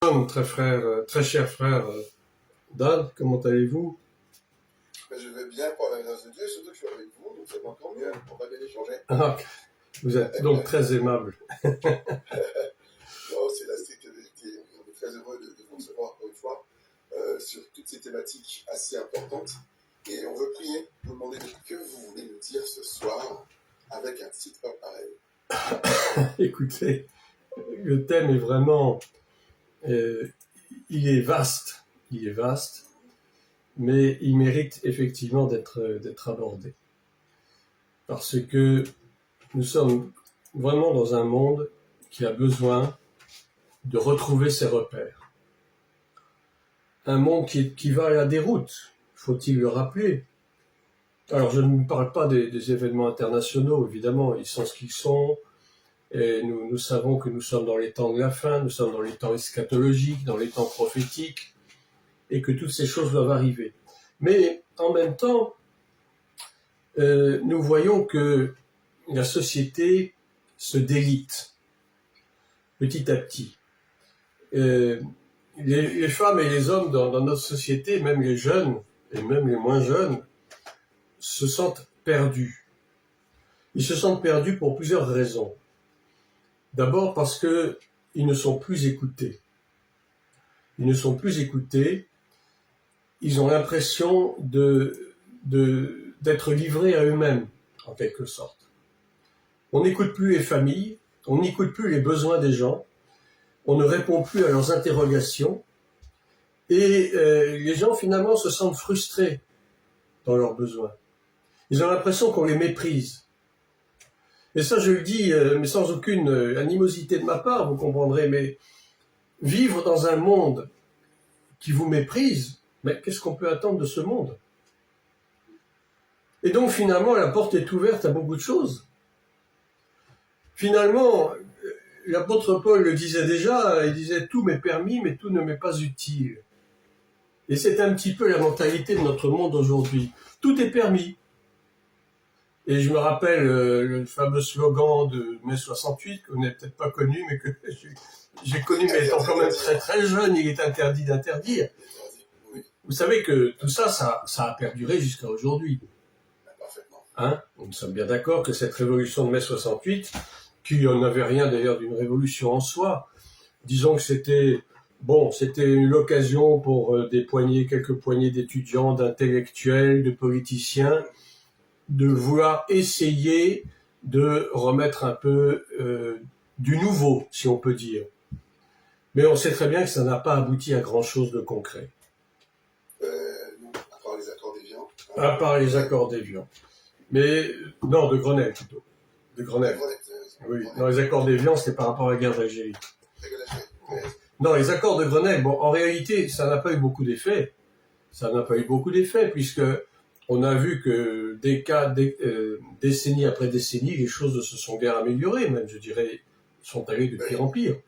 Shalom, très cher frère Dan, comment allez-vous? Ben, je vais bien par la grâce de Dieu, surtout que je suis avec vous, donc ça va encore mieux, on va bien échanger. Ah, vous êtes donc très aimable. Non, c'est la stricte vérité. On est très heureux de vous recevoir encore une fois sur toutes ces thématiques assez importantes. Et on veut prier, vous demander que vous voulez nous dire ce soir avec un titre pareil. Écoutez, le thème est vraiment... il est vaste, mais il mérite effectivement d'être abordé. Parce que nous sommes vraiment dans un monde qui a besoin de retrouver ses repères. Un monde qui va à la déroute, faut-il le rappeler. Alors je ne parle pas des événements internationaux, évidemment, ils sont ce qu'ils sont, et nous savons que nous sommes dans les temps de la fin, nous sommes dans les temps eschatologiques, dans les temps prophétiques, et que toutes ces choses doivent arriver. Mais en même temps, nous voyons que la société se délite petit à petit. Les femmes et les hommes dans notre société, même les jeunes et même les moins jeunes, se sentent perdus. Ils se sentent perdus pour plusieurs raisons. D'abord parce que ils ne sont plus écoutés. Ils ne sont plus écoutés. Ils ont l'impression d'être livrés à eux-mêmes, en quelque sorte. On n'écoute plus les familles, on n'écoute plus les besoins des gens, on ne répond plus à leurs interrogations, et les gens finalement se sentent frustrés dans leurs besoins. Ils ont l'impression qu'on les méprise. Et ça, je le dis, mais sans aucune animosité de ma part, vous comprendrez, mais vivre dans un monde qui vous méprise, mais qu'est-ce qu'on peut attendre de ce monde? Et donc finalement, la porte est ouverte à beaucoup de choses. Finalement, l'apôtre Paul le disait déjà, il disait « tout m'est permis, mais tout ne m'est pas utile ». Et c'est un petit peu la mentalité de notre monde aujourd'hui. Tout est permis. Et je me rappelle le fameux slogan de mai 68, que vous n'avez peut-être pas connu, mais que j'ai connu, mais étant quand même très très jeune, il est interdit d'interdire. Vous savez que tout ça, ça a perduré jusqu'à aujourd'hui. Hein? Nous sommes bien d'accord que cette révolution de mai 68, qui n'avait rien d'ailleurs d'une révolution en soi, disons que c'était l'occasion pour quelques poignées d'étudiants, d'intellectuels, de politiciens, de vouloir essayer de remettre un peu du nouveau, si on peut dire. Mais on sait très bien que ça n'a pas abouti à grand-chose de concret. Non, à part les accords d'Évian. À part les accords d'Évian. Mais, non, de Grenelle plutôt. De Grenelle. Oui, non, les accords d'Évian, c'était par rapport à la guerre d'Algérie. Non, les accords de Grenelle, bon, en réalité, ça n'a pas eu beaucoup d'effet. Ça n'a pas eu beaucoup d'effet, puisque on a vu que décennie après décennie, les choses ne se sont guère améliorées, même, je dirais, sont allées de pire en pire.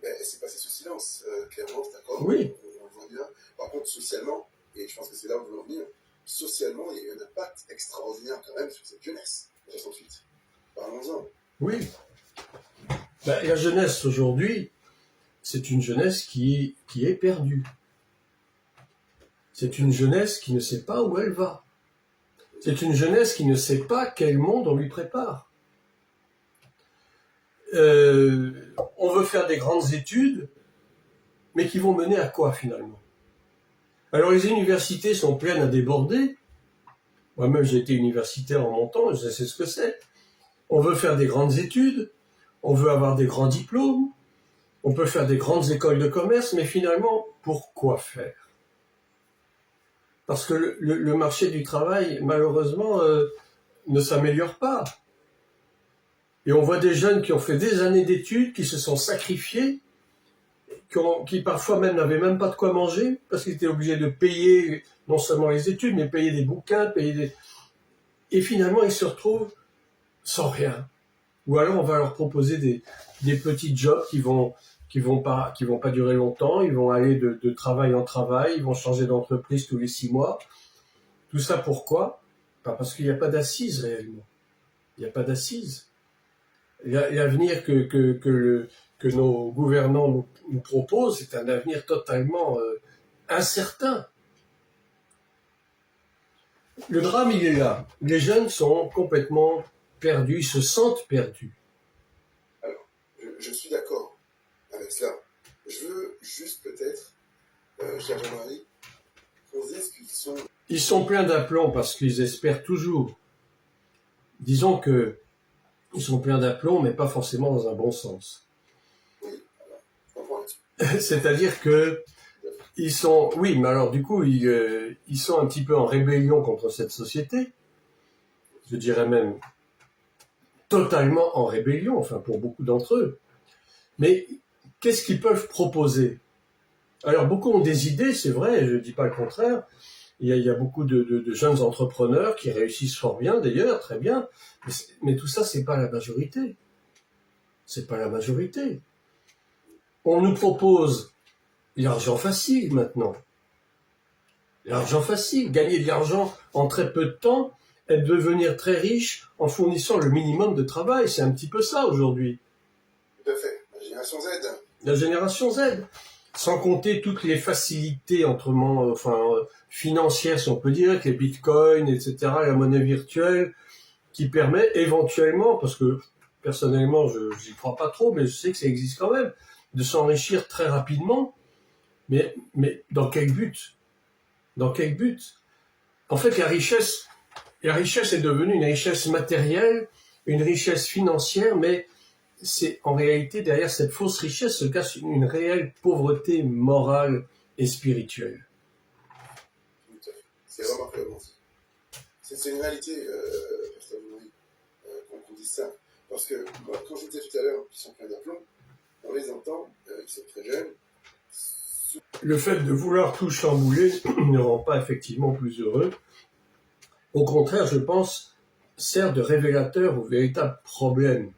Mais c'est passé sous silence, clairement, c'est d'accord. Oui. On le voit bien. Par contre, socialement, et je pense que c'est là où on veut en venir, socialement, il y a eu un impact extraordinaire quand même sur cette jeunesse, 68. Parlons-en. Oui. Ben, la jeunesse aujourd'hui, c'est une jeunesse qui est perdue. C'est une jeunesse qui ne sait pas où elle va. C'est une jeunesse qui ne sait pas quel monde on lui prépare. On veut faire des grandes études, mais qui vont mener à quoi finalement? Alors les universités sont pleines à déborder. Moi-même j'ai été universitaire en mon temps, je sais ce que c'est. On veut faire des grandes études, on veut avoir des grands diplômes, on peut faire des grandes écoles de commerce, mais finalement, pourquoi faire? Parce que le marché du travail, malheureusement, ne s'améliore pas. Et on voit des jeunes qui ont fait des années d'études, qui se sont sacrifiés, qui parfois même n'avaient même pas de quoi manger, parce qu'ils étaient obligés de payer non seulement les études, mais payer des bouquins, Et finalement, ils se retrouvent sans rien. Ou alors, on va leur proposer des petits jobs qui vont pas durer longtemps, ils vont aller de travail en travail, ils vont changer d'entreprise tous les 6 mois. Tout ça pourquoi? Pas parce qu'il n'y a pas d'assises réellement. Il n'y a pas d'assises. L'avenir que que nos gouvernants nous proposent, c'est un avenir totalement incertain. Le drame, il est là. Les jeunes sont complètement perdus, ils se sentent perdus. Alors, je suis d'accord avec cela. Je veux juste peut-être, cher Jean-Marie, poser ce qu'ils sont. Ils sont pleins d'aplomb parce qu'ils espèrent toujours. Disons que ils sont pleins d'aplomb, mais pas forcément dans un bon sens. Oui, alors, je comprends là-dessus. C'est-à-dire que ils sont, oui, mais alors du coup, ils sont un petit peu en rébellion contre cette société. Je dirais même totalement en rébellion, enfin pour beaucoup d'entre eux. Mais qu'est-ce qu'ils peuvent proposer? Alors beaucoup ont des idées, c'est vrai, je ne dis pas le contraire. Il y a beaucoup de jeunes entrepreneurs qui réussissent fort bien, d'ailleurs, très bien. Mais tout ça, c'est pas la majorité. C'est pas la majorité. On nous propose l'argent facile maintenant. L'argent facile, gagner de l'argent en très peu de temps et devenir très riche en fournissant le minimum de travail. C'est un petit peu ça aujourd'hui. Tout à fait. La génération Z. La génération Z. Sans compter toutes les facilités financières, si on peut dire, avec les bitcoins, etc., la monnaie virtuelle, qui permet éventuellement, parce que personnellement, je n'y crois pas trop, mais je sais que ça existe quand même, de s'enrichir très rapidement. Mais dans quel but? Dans quel but? En fait, la richesse est devenue une richesse matérielle, une richesse financière, mais c'est en réalité, derrière cette fausse richesse se cache une réelle pauvreté morale et spirituelle. Tout à fait. C'est remarquablement dit. C'est une réalité, Pasteur Jean-Marie, qu'on dise ça. Parce que, moi, quand je disais tout à l'heure qu'ils sont pleins d'aplomb, on les entend, ils sont très jeunes. Le fait de vouloir tout chambouler ne rend pas effectivement plus heureux. Au contraire, je pense, sert de révélateur au véritable problème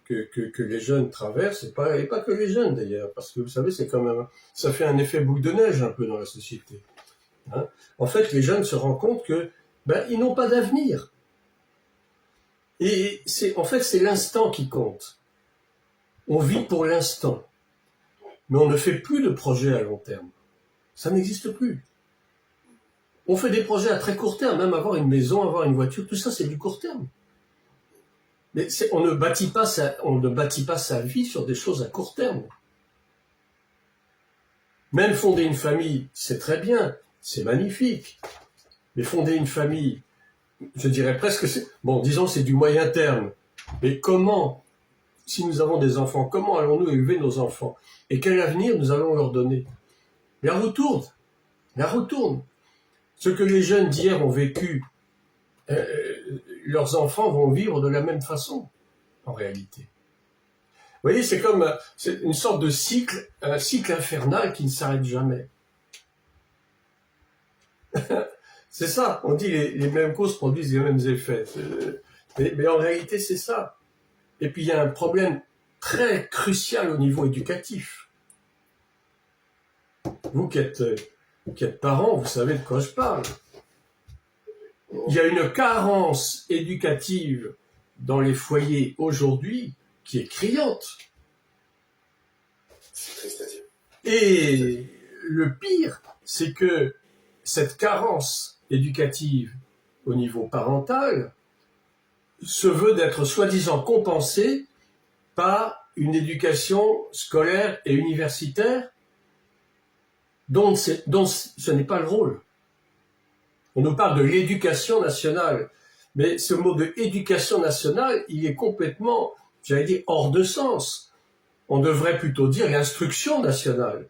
que les jeunes traversent, et pas que les jeunes d'ailleurs, parce que vous savez, c'est quand même, ça fait un effet boule de neige un peu dans la société. Hein. En fait, les jeunes se rendent compte que ils n'ont pas d'avenir. Et c'est l'instant qui compte. On vit pour l'instant, mais on ne fait plus de projets à long terme. Ça n'existe plus. On fait des projets à très court terme, même avoir une maison, avoir une voiture, tout ça c'est du court terme. Mais on ne bâtit pas sa vie sur des choses à court terme. Même fonder une famille, c'est très bien, c'est magnifique. Mais fonder une famille, je dirais presque, disons c'est du moyen terme. Mais comment, si nous avons des enfants, comment allons-nous élever nos enfants? Et quel avenir nous allons leur donner? La roue tourne. Ce que les jeunes d'hier ont vécu, leurs enfants vont vivre de la même façon, en réalité. Vous voyez, c'est une sorte de cycle, un cycle infernal qui ne s'arrête jamais. C'est ça, on dit les mêmes causes produisent les mêmes effets. Mais en réalité, c'est ça. Et puis il y a un problème très crucial au niveau éducatif. Vous qui êtes parents, vous savez de quoi je parle. Il y a une carence éducative dans les foyers aujourd'hui qui est criante. C'est triste à dire. Et le pire, c'est que cette carence éducative au niveau parental se veut d'être soi-disant compensée par une éducation scolaire et universitaire dont ce n'est pas le rôle. On nous parle de l'éducation nationale, mais ce mot de éducation nationale, il est complètement, j'allais dire, hors de sens. On devrait plutôt dire l'instruction nationale.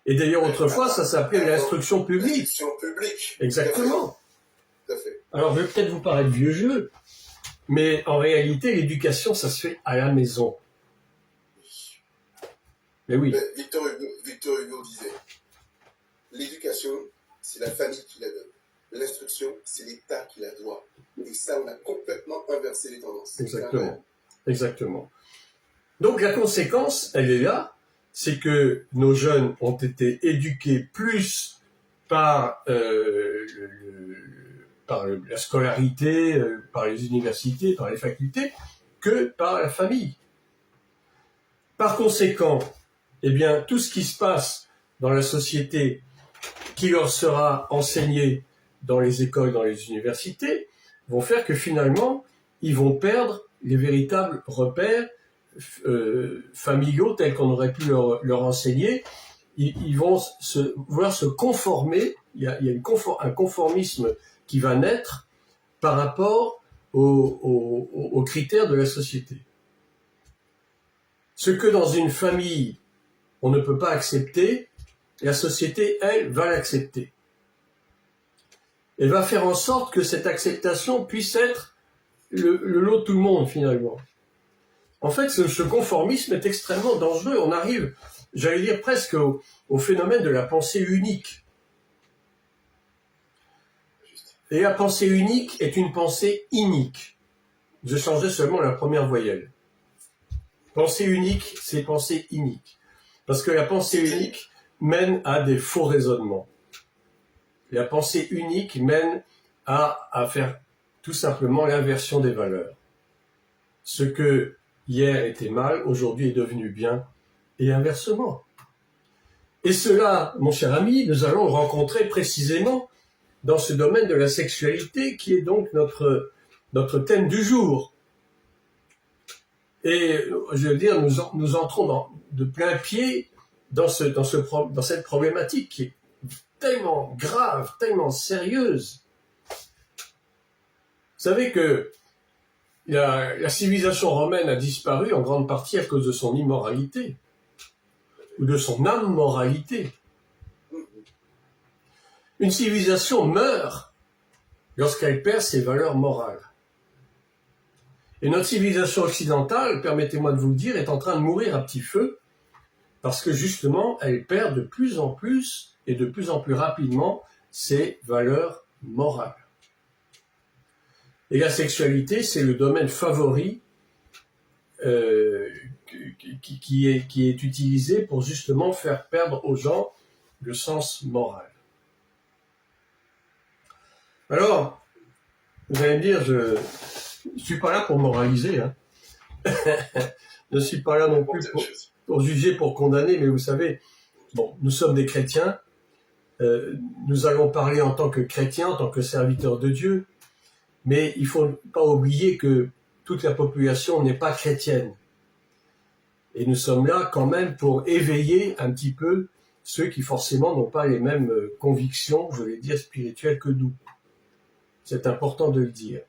Et d'ailleurs, autrefois, ça s'appelait l'instruction publique. L'instruction publique. Exactement. Tout à fait. Alors, je vais peut-être vous paraître vieux jeu, mais en réalité, l'éducation, ça se fait à la maison. Mais oui. Mais Victor Hugo disait, l'éducation, c'est la famille qui la donne. L'instruction, c'est l'État qui la doit. Et ça, on a complètement inversé les tendances. Exactement. Donc la conséquence, elle est là, c'est que nos jeunes ont été éduqués plus par la scolarité, par les universités, par les facultés, que par la famille. Par conséquent, eh bien, tout ce qui se passe dans la société qui leur sera enseigné dans les écoles, dans les universités, vont faire que finalement, ils vont perdre les véritables repères familiaux tels qu'on aurait pu leur enseigner. Ils vont vouloir se conformer, il y a un conformisme qui va naître par rapport aux critères de la société. Ce que dans une famille, on ne peut pas accepter, la société, elle, va l'accepter. Elle va faire en sorte que cette acceptation puisse être le lot de tout le monde, finalement. En fait, ce conformisme est extrêmement dangereux. On arrive, j'allais dire, presque au phénomène de la pensée unique. Et la pensée unique est une pensée inique. Je changeais seulement la première voyelle. Pensée unique, c'est pensée inique. Parce que la pensée unique mène à des faux raisonnements. La pensée unique mène à faire tout simplement l'inversion des valeurs. Ce que hier était mal, aujourd'hui est devenu bien, et inversement. Et cela, mon cher ami, nous allons le rencontrer précisément dans ce domaine de la sexualité qui est donc notre thème du jour. Et je veux dire, nous entrons de plein pied dans cette problématique qui est tellement grave, tellement sérieuse. Vous savez que la civilisation romaine a disparu en grande partie à cause de son immoralité, ou de son amoralité. Une civilisation meurt lorsqu'elle perd ses valeurs morales. Et notre civilisation occidentale, permettez-moi de vous le dire, est en train de mourir à petit feu, parce que justement, elle perd de plus en plus et de plus en plus rapidement ses valeurs morales. Et la sexualité, c'est le domaine favori qui est utilisé pour justement faire perdre aux gens le sens moral. Alors, vous allez me dire, je ne suis pas là pour moraliser, hein. Je ne suis pas là non plus pour juger, pour condamner, mais vous savez, bon, nous sommes des chrétiens, nous allons parler en tant que chrétiens, en tant que serviteurs de Dieu, mais il ne faut pas oublier que toute la population n'est pas chrétienne. Et nous sommes là quand même pour éveiller un petit peu ceux qui forcément n'ont pas les mêmes convictions, je vais dire, spirituelles que nous. C'est important de le dire.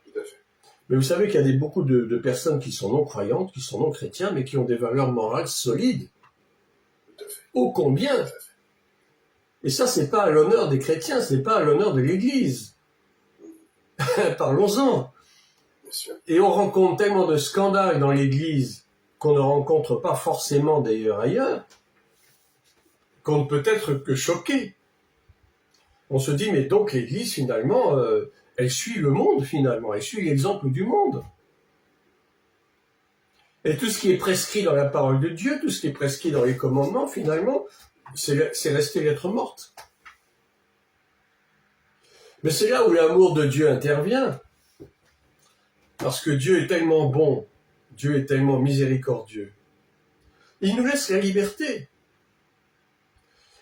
Tout à fait. Mais vous savez qu'il y a beaucoup de personnes qui sont non-croyantes, qui sont non-chrétiens, mais qui ont des valeurs morales solides. Tout à fait. Ô combien! Tout à fait. Et ça, c'est pas à l'honneur des chrétiens, c'est pas à l'honneur de l'Église. Parlons-en. Bien sûr. Et on rencontre tellement de scandales dans l'Église qu'on ne rencontre pas forcément d'ailleurs ailleurs, qu'on ne peut être que choqué. On se dit, mais donc l'Église, finalement, elle suit le monde, finalement, elle suit l'exemple du monde. Et tout ce qui est prescrit dans la parole de Dieu, tout ce qui est prescrit dans les commandements, finalement, c'est resté lettre morte. Mais c'est là où l'amour de Dieu intervient. Parce que Dieu est tellement bon, Dieu est tellement miséricordieux. Il nous laisse la liberté.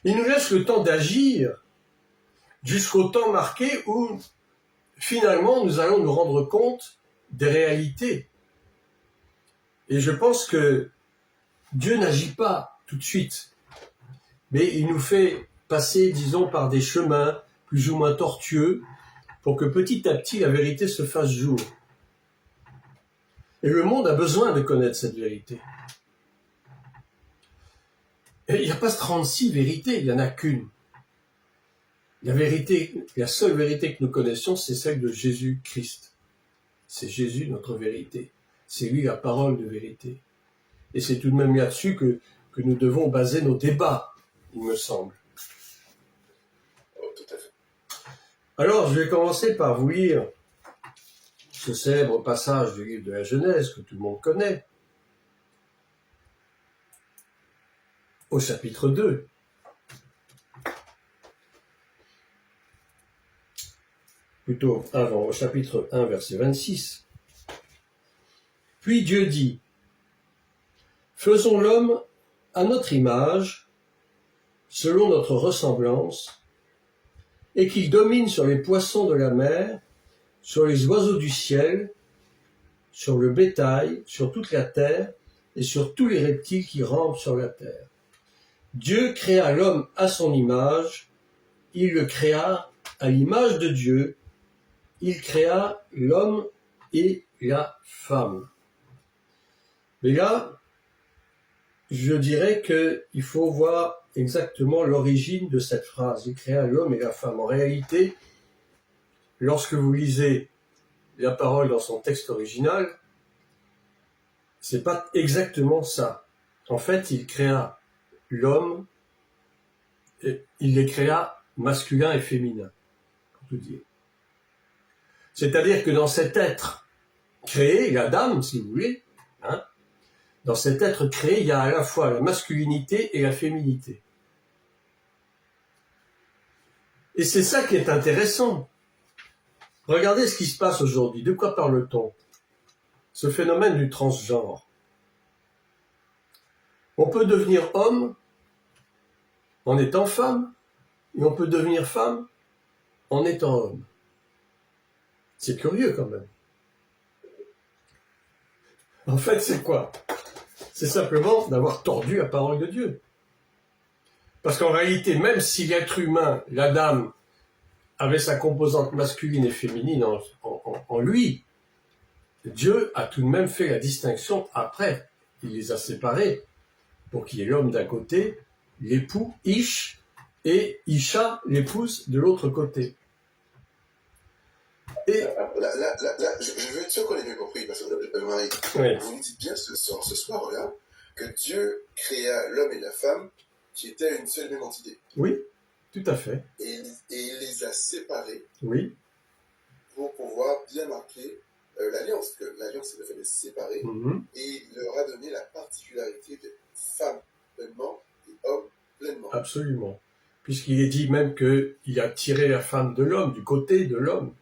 Il nous laisse le temps d'agir jusqu'au temps marqué où, finalement, nous allons nous rendre compte des réalités. Et je pense que Dieu n'agit pas tout de suite, mais il nous fait passer, disons, par des chemins plus ou moins tortueux pour que petit à petit la vérité se fasse jour. Et le monde a besoin de connaître cette vérité. Et il n'y a pas 36 vérités, il n'y en a qu'une. La seule vérité que nous connaissons, c'est celle de Jésus-Christ. C'est Jésus notre vérité. C'est lui la parole de vérité. Et c'est tout de même là-dessus que nous devons baser nos débats, il me semble. Oh, tout à fait. Alors, je vais commencer par vous lire ce célèbre passage du livre de la Genèse que tout le monde connaît, au chapitre 2. Plutôt avant, au chapitre 1, verset 26. Puis Dieu dit, « Faisons l'homme à notre image, selon notre ressemblance, et qu'il domine sur les poissons de la mer, sur les oiseaux du ciel, sur le bétail, sur toute la terre, et sur tous les reptiles qui rampent sur la terre. Dieu créa l'homme à son image, il le créa à l'image de Dieu, il créa l'homme et la femme. Mais là, je dirais qu'il faut voir exactement l'origine de cette phrase. Il créa l'homme et la femme. En réalité, lorsque vous lisez la parole dans son texte original, c'est pas exactement ça. En fait, il créa l'homme, et il les créa masculin et féminin, pour tout dire. C'est-à-dire que dans cet être créé, la dame, si vous voulez, hein, dans cet être créé, il y a à la fois la masculinité et la féminité. Et c'est ça qui est intéressant. Regardez ce qui se passe aujourd'hui. De quoi parle-t-on? Ce phénomène du transgenre. On peut devenir homme en étant femme, et on peut devenir femme en étant homme. C'est curieux quand même. En fait, c'est quoi? C'est simplement d'avoir tordu la parole de Dieu. Parce qu'en réalité, même si l'être humain, l'Adam, avait sa composante masculine et féminine en lui, Dieu a tout de même fait la distinction après. Il les a séparés pour qu'il y ait l'homme d'un côté, l'époux, Ish, et Isha, l'épouse, de l'autre côté. Et là, je veux être sûr qu'on ait bien compris, parce que Marie, oui. Vous nous dites bien ce soir-là, que Dieu créa l'homme et la femme qui étaient une seule même entité. Oui, tout à fait. Et il les a séparés. Oui. Pour pouvoir bien marquer l'alliance, que l'alliance c'est le fait de se séparer, et il leur a donné la particularité de femme pleinement et homme pleinement. Absolument. Puisqu'il est dit même qu'il a tiré la femme de l'homme, du côté de l'homme.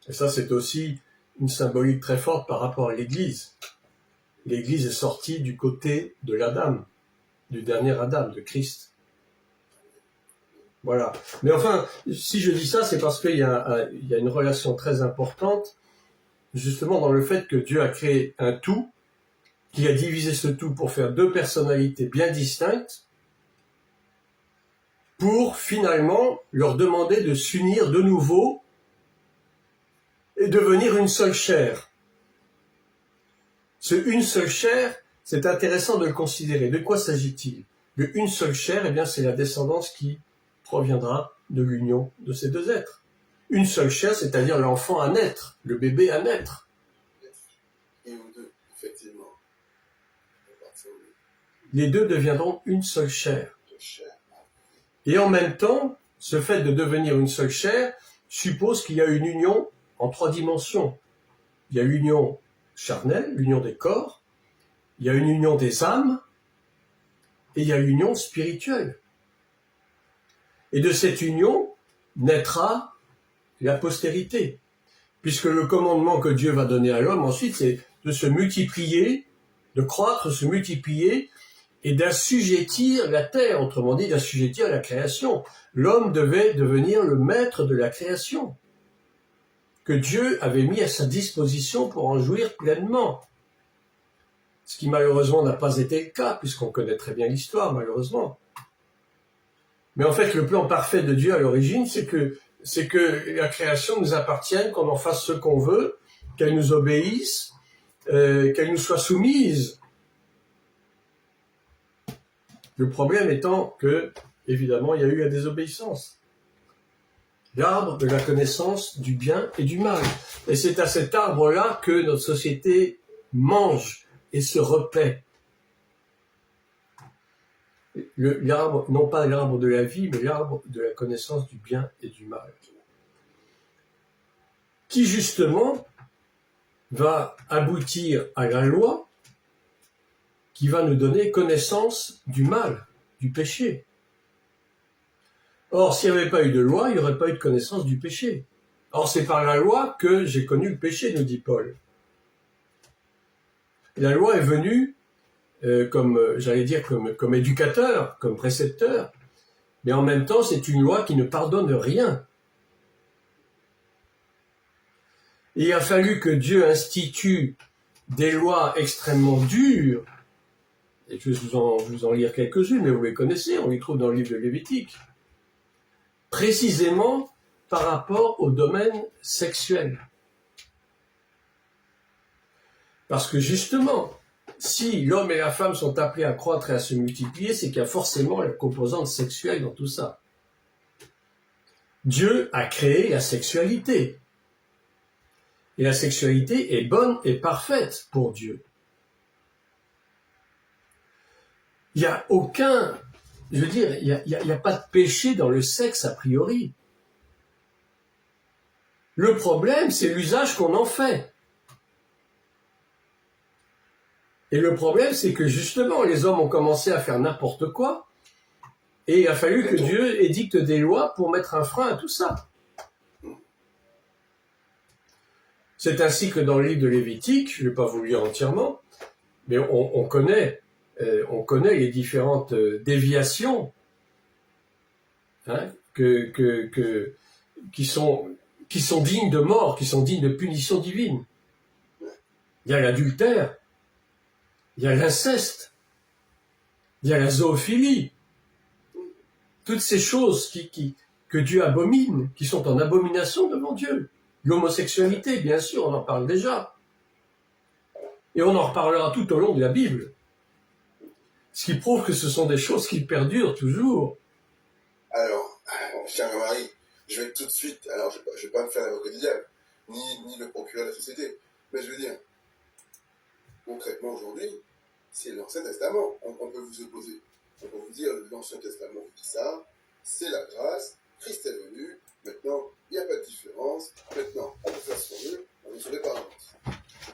Et ça, c'est aussi une symbolique très forte par rapport à l'Église. L'Église est sortie du côté de l'Adam, du dernier Adam, de Christ. Voilà. Mais enfin, si je dis ça, c'est parce qu'il y a une relation très importante, justement dans le fait que Dieu a créé un tout, qu'il a divisé ce tout pour faire deux personnalités bien distinctes, pour finalement leur demander de s'unir de nouveau et devenir une seule chair. Ce une seule chair, c'est intéressant de le considérer. De quoi s'agit-il? De une seule chair, eh bien, c'est la descendance qui proviendra de l'union de ces deux êtres. Une seule chair, c'est-à-dire l'enfant à naître, le bébé à naître. Et vous deux, effectivement. Les deux deviendront une seule chair. Et en même temps, ce fait de devenir une seule chair suppose qu'il y a une union en trois dimensions. Il y a l'union charnelle, l'union des corps, il y a une union des âmes, et il y a l'union spirituelle. Et de cette union naîtra la postérité, puisque le commandement que Dieu va donner à l'homme ensuite, c'est de se multiplier, de croître, se multiplier, et d'assujettir la terre, autrement dit d'assujettir la création. L'homme devait devenir le maître de la création, que Dieu avait mis à sa disposition pour en jouir pleinement. Ce qui malheureusement n'a pas été le cas, puisqu'on connaît très bien l'histoire, malheureusement. Mais en fait, le plan parfait de Dieu à l'origine, c'est que la création nous appartienne, qu'on en fasse ce qu'on veut, qu'elle nous obéisse, qu'elle nous soit soumise. Le problème étant que, évidemment, il y a eu la désobéissance. L'arbre de la connaissance du bien et du mal. Et c'est à cet arbre-là que notre société mange et se repaît. L'arbre, non pas l'arbre de la vie, mais l'arbre de la connaissance du bien et du mal. Qui, justement, va aboutir à la loi qui va nous donner connaissance du mal, du péché. Or, s'il n'y avait pas eu de loi, il n'y aurait pas eu de connaissance du péché. Or, c'est par la loi que j'ai connu le péché, nous dit Paul. La loi est venue j'allais dire, comme éducateur, comme précepteur, mais en même temps, c'est une loi qui ne pardonne rien. Et il a fallu que Dieu institue des lois extrêmement dures, et je vais vous en lire quelques-unes, mais vous les connaissez, on les trouve dans le livre de Lévitique, précisément par rapport au domaine sexuel. Parce que justement, si l'homme et la femme sont appelés à croître et à se multiplier, c'est qu'il y a forcément la composante sexuelle dans tout ça. Dieu a créé la sexualité. Et la sexualité est bonne et parfaite pour Dieu. Il n'y a aucun, je veux dire, il n'y a pas de péché dans le sexe a priori. Le problème, c'est l'usage qu'on en fait. Et le problème, c'est que justement, les hommes ont commencé à faire n'importe quoi, et il a fallu que Dieu édicte des lois pour mettre un frein à tout ça. C'est ainsi que dans le livre de Lévitique, je ne vais pas vous le lire entièrement, mais on connaît les différentes déviations qui sont dignes de mort, qui sont dignes de punition divine. Il y a l'adultère, il y a l'inceste, il y a la zoophilie, toutes ces choses que Dieu abomine, qui sont en abomination devant Dieu. L'homosexualité, bien sûr, on en parle déjà. Et on en reparlera tout au long de la Bible. Ce qui prouve que ce sont des choses qui perdurent toujours. Alors, cher Marie, je vais tout de suite, alors je ne vais pas me faire l'avocat du diable, ni le procureur de la société, mais je veux dire, concrètement aujourd'hui, c'est l'Ancien Testament. On peut vous opposer. On peut vous dire, l'Ancien Testament dit ça, c'est la grâce, Christ est venu, maintenant, il n'y a pas de différence, maintenant, on peut faire ce qu'on veut, on est sur les parents.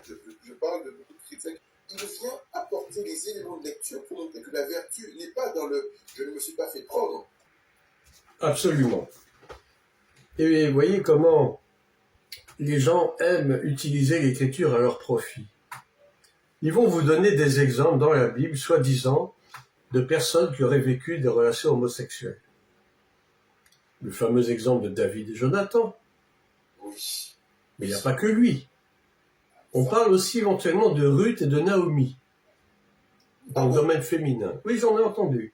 Je parle de beaucoup de critiques. Il vient apporter les éléments de lecture pour montrer que la vertu n'est pas dans le « je ne me suis pas fait prendre ». Absolument. Et vous voyez comment les gens aiment utiliser l'écriture à leur profit. Ils vont vous donner des exemples dans la Bible, soi-disant, de personnes qui auraient vécu des relations homosexuelles. Le fameux exemple de David et Jonathan. Oui. Mais il n'y a pas que lui. On parle aussi éventuellement de Ruth et de Naomi, dans le domaine féminin. Oui, j'en ai entendu.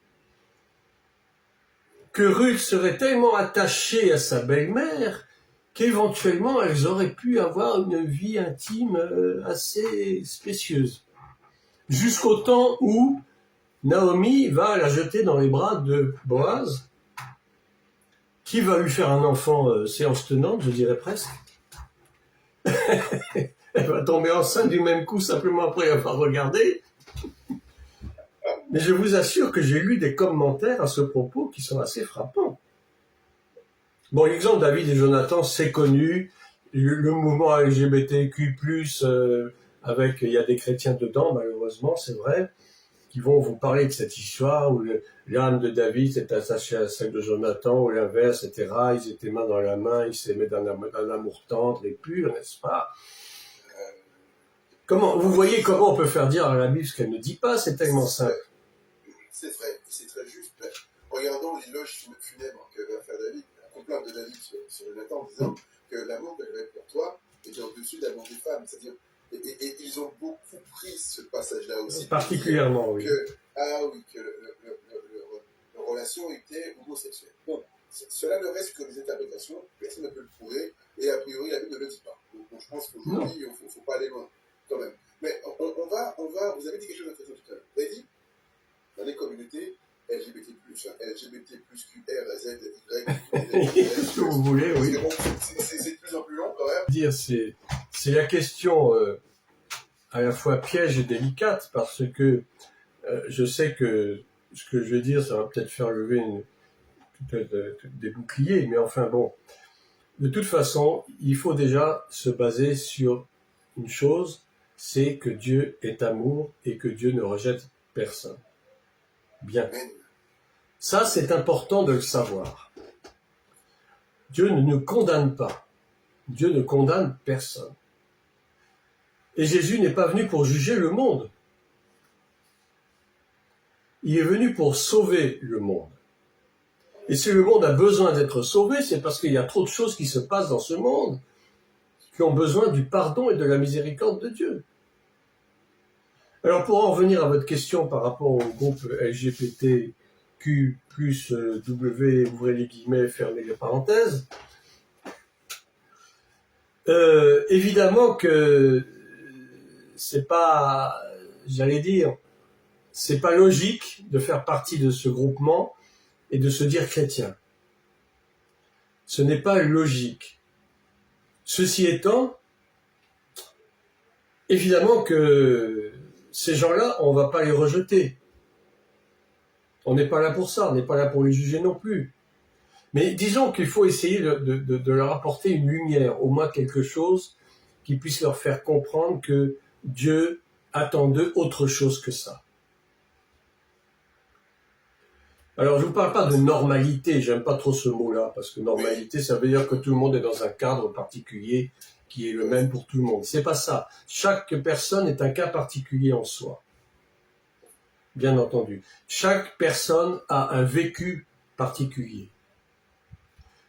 Que Ruth serait tellement attachée à sa belle-mère qu'éventuellement elles auraient pu avoir une vie intime assez spécieuse. Jusqu'au temps où Naomi va la jeter dans les bras de Boaz, qui va lui faire un enfant séance tenante, je dirais presque. Elle va tomber enceinte du même coup simplement après avoir regardé. Mais je vous assure que j'ai lu des commentaires à ce propos qui sont assez frappants. Bon, l'exemple David et Jonathan, c'est connu. Le mouvement LGBTQ+, avec, il y a des chrétiens dedans, malheureusement, c'est vrai, qui vont vous parler de cette histoire où l'âme de David s'est attachée à celle de Jonathan, ou l'inverse, etc. Ils étaient main dans la main, ils s'aimaient d'un amour tendre et pur, n'est-ce pas? Vous voyez comment on peut faire dire à la Bible ce qu'elle ne dit pas, c'est tellement simple. C'est vrai, c'est très juste. Regardons l'éloge funèbre que va faire David, la complainte de David sur Jonathan, en disant que l'amour qu'elle avait pour toi était au-dessus de l'amour des femmes. C'est-à-dire, et ils ont beaucoup pris ce passage-là aussi. Particulièrement, oui. Que leur relation était homosexuelle. Bon, cela ne reste que des interprétations, personne ne peut le prouver, et a priori la Bible ne le dit pas. Donc je pense qu'aujourd'hui, il ne faut pas aller loin, quand même. Mais on va, vous avez dit quelque chose d'intéressant tout à l'heure. Vous avez dit, dans les communautés LGBT+, LGBT+, QR, Z, Y, ce que vous voulez, oui. C'est de plus en plus long, quand même. Dire, c'est la question à la fois piège et délicate, parce que je sais que ce que je vais dire, ça va peut-être faire lever des boucliers, mais enfin bon, de toute façon, il faut déjà se baser sur une chose, c'est que Dieu est amour et que Dieu ne rejette personne. Bien. Ça, c'est important de le savoir. Dieu ne nous condamne pas. Dieu ne condamne personne. Et Jésus n'est pas venu pour juger le monde. il est venu pour sauver le monde. Et si le monde a besoin d'être sauvé, c'est parce qu'il y a trop de choses qui se passent dans ce monde qui ont besoin du pardon et de la miséricorde de Dieu. Alors pour en revenir à votre question par rapport au groupe LGBTQ plus W, ouvrez les guillemets, fermez les parenthèses, évidemment que c'est pas, j'allais dire, c'est pas logique de faire partie de ce groupement et de se dire chrétien. Ce n'est pas logique. Ceci étant, évidemment que ces gens-là, on ne va pas les rejeter. On n'est pas là pour ça, on n'est pas là pour les juger non plus. Mais disons qu'il faut essayer de leur apporter une lumière, au moins quelque chose qui puisse leur faire comprendre que Dieu attend d'eux autre chose que ça. Alors, je ne vous parle pas de normalité, j'aime pas trop ce mot-là, parce que normalité, ça veut dire que tout le monde est dans un cadre particulier qui est le même pour tout le monde. C'est pas ça. Chaque personne est un cas particulier en soi. Bien entendu. Chaque personne a un vécu particulier.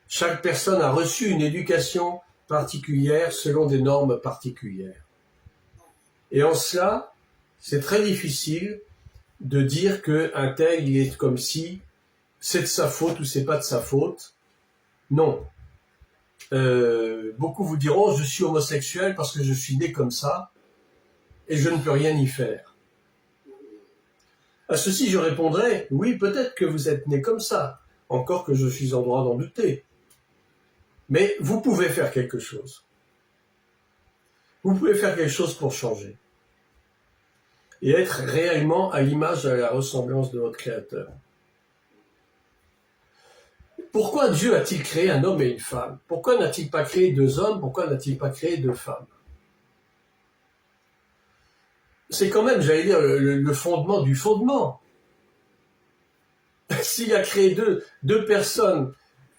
Chaque personne a reçu une éducation particulière selon des normes particulières. Et en cela, c'est très difficile de dire qu'un tel, il est comme si, c'est de sa faute ou c'est pas de sa faute. Non. Beaucoup vous diront, je suis homosexuel parce que je suis né comme ça, et je ne peux rien y faire. À ceci, je répondrai, oui, peut-être que vous êtes né comme ça, encore que je suis en droit d'en douter. Mais vous pouvez faire quelque chose. Vous pouvez faire quelque chose pour changer. Et être réellement à l'image et à la ressemblance de votre Créateur. Pourquoi Dieu a-t-il créé un homme et une femme? Pourquoi n'a-t-il pas créé deux hommes? Pourquoi n'a-t-il pas créé deux femmes? C'est quand même, j'allais dire, le fondement du fondement. S'il a créé deux personnes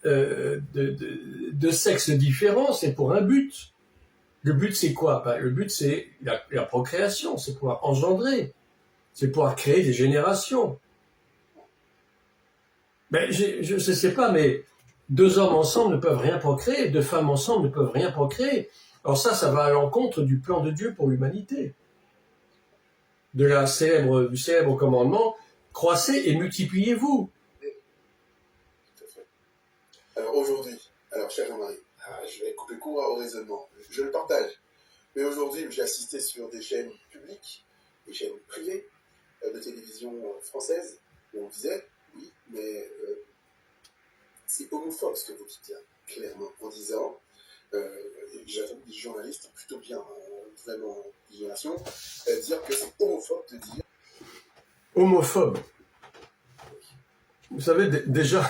de sexes différents, c'est pour un but. Le but, c'est quoi? Le but, c'est la procréation, c'est pouvoir engendrer, c'est pouvoir créer des générations. Ben, je ne sais pas, mais deux hommes ensemble ne peuvent rien procréer, deux femmes ensemble ne peuvent rien procréer. Alors ça va à l'encontre du plan de Dieu pour l'humanité. Du célèbre commandement, croissez et multipliez-vous. Tout à fait. Alors aujourd'hui, cher Jean-Marie, je vais couper court au raisonnement, je le partage. Mais aujourd'hui, j'ai assisté sur des chaînes publiques, des chaînes privées de télévision françaises, où on disait, oui, mais c'est homophobe ce que vous dites, clairement, en disant, j'ai entendu des journalistes plutôt bien, vraiment, génération, dire que c'est homophobe de dire... Homophobe. Vous savez, déjà,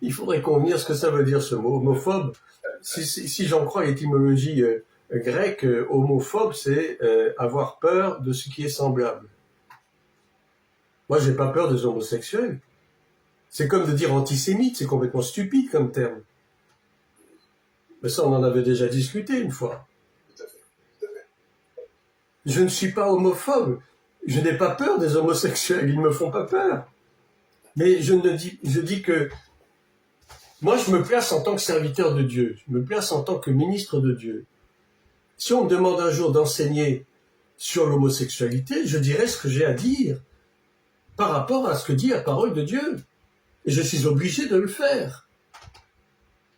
il faudrait convenir ce que ça veut dire ce mot, homophobe. Si j'en crois l'étymologie grecque, homophobe, c'est avoir peur de ce qui est semblable. Moi, j'ai pas peur des homosexuels. C'est comme de dire antisémite, c'est complètement stupide comme terme. Mais ça, on en avait déjà discuté une fois. Tout à fait. Tout à fait. Je ne suis pas homophobe. Je n'ai pas peur des homosexuels, ils ne me font pas peur. Mais je dis que moi, je me place en tant que serviteur de Dieu, je me place en tant que ministre de Dieu. Si on me demande un jour d'enseigner sur l'homosexualité, je dirai ce que j'ai à dire par rapport à ce que dit la parole de Dieu. Et je suis obligé de le faire.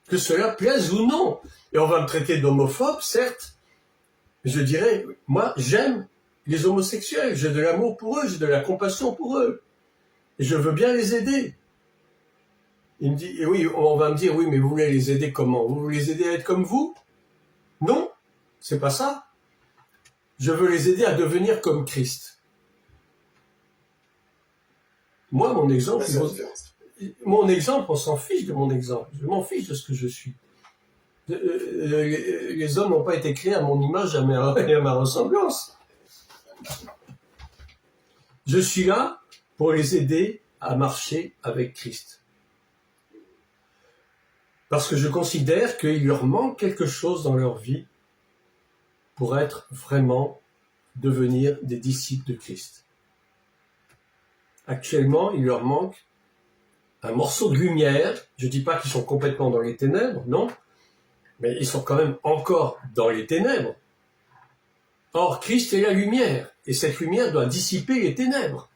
Que cela plaise ou non. Et on va me traiter d'homophobe, certes, mais je dirais, moi, j'aime les homosexuels, j'ai de l'amour pour eux, j'ai de la compassion pour eux. Et je veux bien les aider. Il me dit, et oui, on va me dire, oui, mais vous voulez les aider comment? Vous voulez les aider à être comme vous? Non, c'est pas ça. Je veux les aider à devenir comme Christ. Moi, mon exemple, on s'en fiche de mon exemple. Je m'en fiche de ce que je suis. Les hommes n'ont pas été créés à mon image et à ma ressemblance. Je suis là pour les aider à marcher avec Christ. Parce que je considère qu'il leur manque quelque chose dans leur vie pour être vraiment devenir des disciples de Christ. Actuellement, il leur manque un morceau de lumière. Je ne dis pas qu'ils sont complètement dans les ténèbres, non, mais ils sont quand même encore dans les ténèbres. Or, Christ est la lumière, et cette lumière doit dissiper les ténèbres.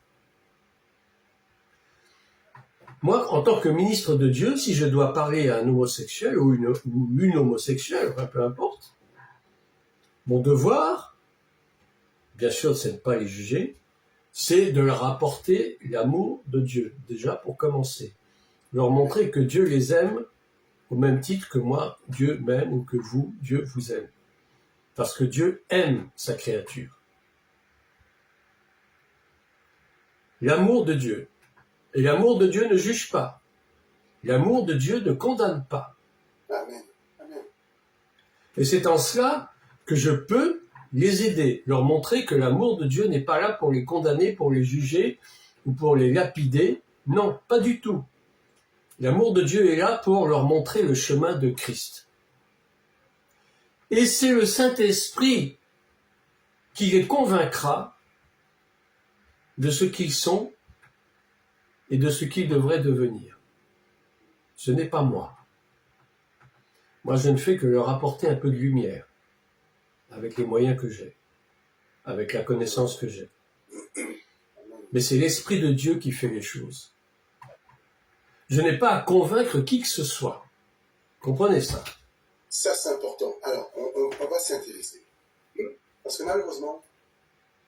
Moi, en tant que ministre de Dieu, si je dois parler à un homosexuel ou une homosexuelle, enfin, peu importe, mon devoir, bien sûr, c'est de ne pas les juger, c'est de leur apporter l'amour de Dieu, déjà pour commencer. Leur montrer que Dieu les aime au même titre que moi, Dieu m'aime, ou que vous, Dieu vous aime. Parce que Dieu aime sa créature. L'amour de Dieu. Et l'amour de Dieu ne juge pas. L'amour de Dieu ne condamne pas. Amen. Amen. Et c'est en cela que je peux les aider, leur montrer que l'amour de Dieu n'est pas là pour les condamner, pour les juger ou pour les lapider. Non, pas du tout. L'amour de Dieu est là pour leur montrer le chemin de Christ. Et c'est le Saint-Esprit qui les convaincra de ce qu'ils sont et de ce qu'ils devraient devenir. Ce n'est pas moi. Moi, je ne fais que leur apporter un peu de lumière, avec les moyens que j'ai, avec la connaissance que j'ai. Mais c'est l'Esprit de Dieu qui fait les choses. Je n'ai pas à convaincre qui que ce soit. Comprenez ça. Ça, c'est important. Alors, on va s'y intéresser. Parce que malheureusement,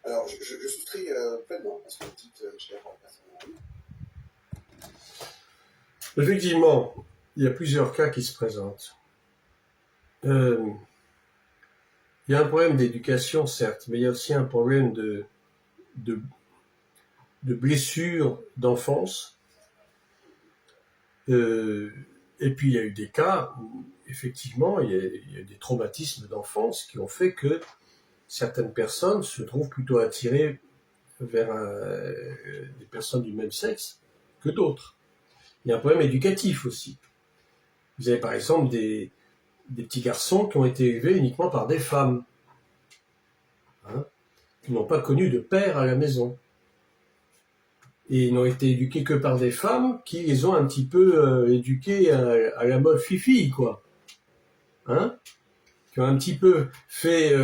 alors je souscris pleinement à ce que vous dites, cher pasteur. Effectivement, il y a plusieurs cas qui se présentent. Il y a un problème d'éducation, certes, mais il y a aussi un problème de blessures d'enfance. Et puis il y a eu des cas où, effectivement, il y a des traumatismes d'enfance qui ont fait que certaines personnes se trouvent plutôt attirées vers des personnes du même sexe que d'autres. Il y a un problème éducatif aussi. Vous avez par exemple des petits garçons qui ont été élevés uniquement par des femmes, qui n'ont pas connu de père à la maison. Et ils n'ont été éduqués que par des femmes qui les ont un petit peu éduqués à la mode fifi, quoi. Qui ont un petit peu fait,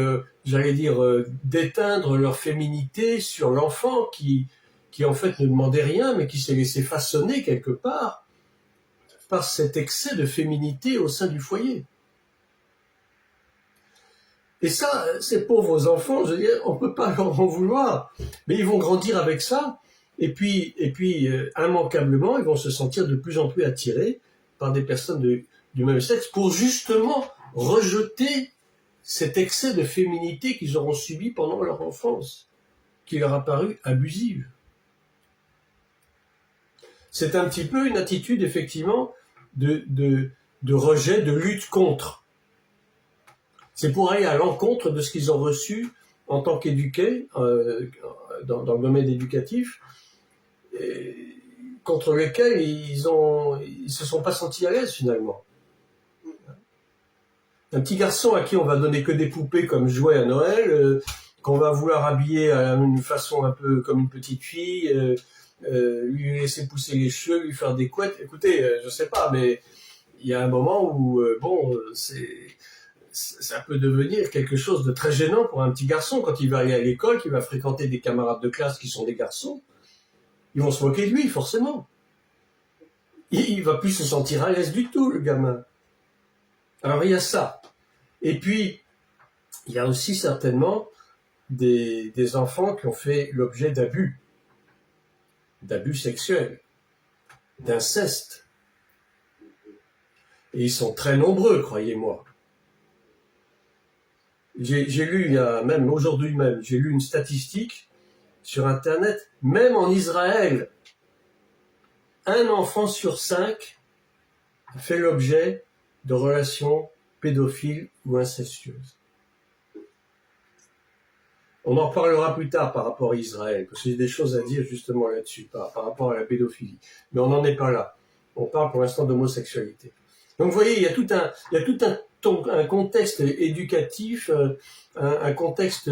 j'allais dire, d'éteindre leur féminité sur l'enfant qui en fait ne demandait rien, mais qui s'est laissé façonner quelque part par cet excès de féminité au sein du foyer. Et ça, ces pauvres enfants, je veux dire, on ne peut pas leur en vouloir, mais ils vont grandir avec ça, et puis immanquablement, ils vont se sentir de plus en plus attirés par des personnes du même sexe pour justement rejeter cet excès de féminité qu'ils auront subi pendant leur enfance, qui leur a paru abusive. C'est un petit peu une attitude, effectivement, de rejet, de lutte contre. C'est pour aller à l'encontre de ce qu'ils ont reçu en tant qu'éduqués dans le domaine éducatif, contre lequel ils se sont pas sentis à l'aise finalement. Un petit garçon à qui on va donner que des poupées comme jouets à Noël, qu'on va vouloir habiller à une façon un peu comme une petite fille, lui laisser pousser les cheveux, lui faire des couettes. Écoutez, je sais pas, mais il y a un moment où ça peut devenir quelque chose de très gênant pour un petit garçon quand il va aller à l'école, qu'il va fréquenter des camarades de classe qui sont des garçons. Ils vont se moquer de lui, forcément. Il va plus se sentir à l'aise du tout, le gamin. Alors il y a ça. Et puis, il y a aussi certainement des enfants qui ont fait l'objet d'abus sexuels, d'inceste. Et ils sont très nombreux, croyez-moi. J'ai lu, aujourd'hui même, j'ai lu une statistique sur Internet, même en Israël, 1 enfant sur 5 fait l'objet de relations pédophiles ou incestueuses. On en reparlera plus tard par rapport à Israël, parce que j'ai des choses à dire justement là-dessus, par rapport à la pédophilie. Mais on n'en est pas là. On parle pour l'instant d'homosexualité. Donc vous voyez, il y a tout un contexte éducatif, un contexte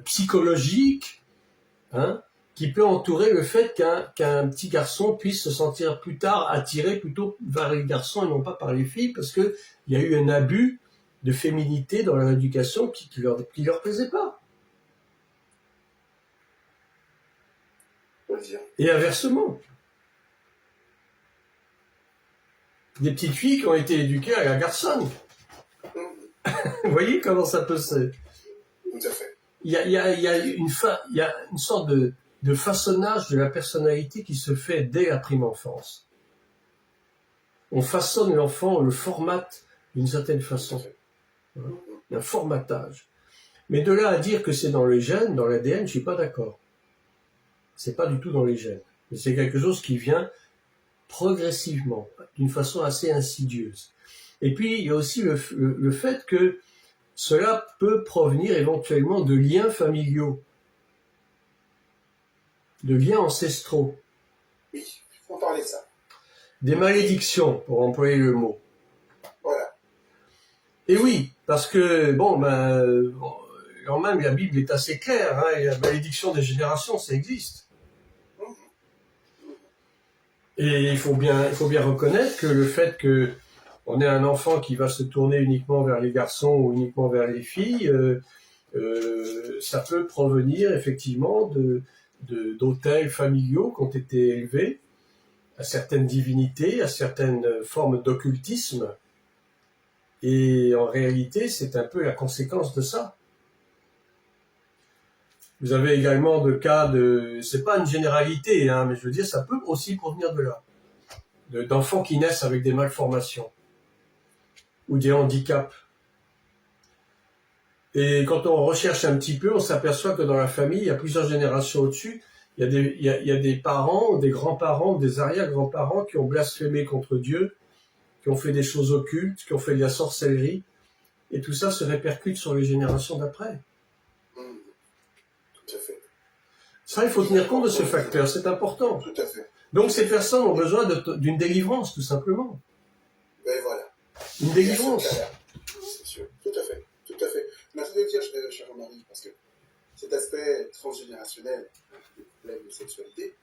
psychologique, qui peut entourer le fait qu'un petit garçon puisse se sentir plus tard attiré plutôt vers les garçons et non pas par les filles, parce qu'il y a eu un abus de féminité dans leur éducation qui leur plaisait pas. Et inversement. Des petites filles qui ont été éduquées à la garçonne. Vous voyez comment ça peut se... Tout à fait. Il y a une sorte de façonnage de la personnalité qui se fait dès la prime enfance. On façonne l'enfant, on le formate d'une certaine façon. Un formatage. Mais de là à dire que c'est dans les gènes, dans l'ADN, je ne suis pas d'accord. C'est pas du tout dans les gènes. Mais c'est quelque chose qui vient progressivement, d'une façon assez insidieuse. Et puis, il y a aussi le fait que cela peut provenir éventuellement de liens familiaux, de liens ancestraux. Oui, il faut parler de ça. Des malédictions, pour employer le mot. Voilà. Et oui, parce que, quand même, la Bible est assez claire, hein, et la malédiction des générations, ça existe. Et il faut bien reconnaître que le fait qu'on ait un enfant qui va se tourner uniquement vers les garçons ou uniquement vers les filles, ça peut provenir effectivement d'autels familiaux qui ont été élevés à certaines divinités, à certaines formes d'occultisme. Et en réalité, c'est un peu la conséquence de ça. Vous avez également de cas c'est pas une généralité, hein, mais je veux dire, ça peut aussi provenir de là. D'enfants qui naissent avec des malformations ou des handicaps. Et quand on recherche un petit peu, on s'aperçoit que dans la famille, il y a plusieurs générations au-dessus, il y a des parents, des grands-parents, des arrière-grands-parents qui ont blasphémé contre Dieu, qui ont fait des choses occultes, qui ont fait de la sorcellerie, et tout ça se répercute sur les générations d'après. Tout à fait. Ça, il faut tenir compte de ce facteur, c'est important. Tout à fait. Donc ces personnes ont besoin d'une délivrance, tout simplement. Ben voilà. Une délivrance. C'est sûr. Tout à fait. Tout à fait. Merci de le dire, cher Jean-Marie, parce que cet aspect transgénérationnel du problème de sexualité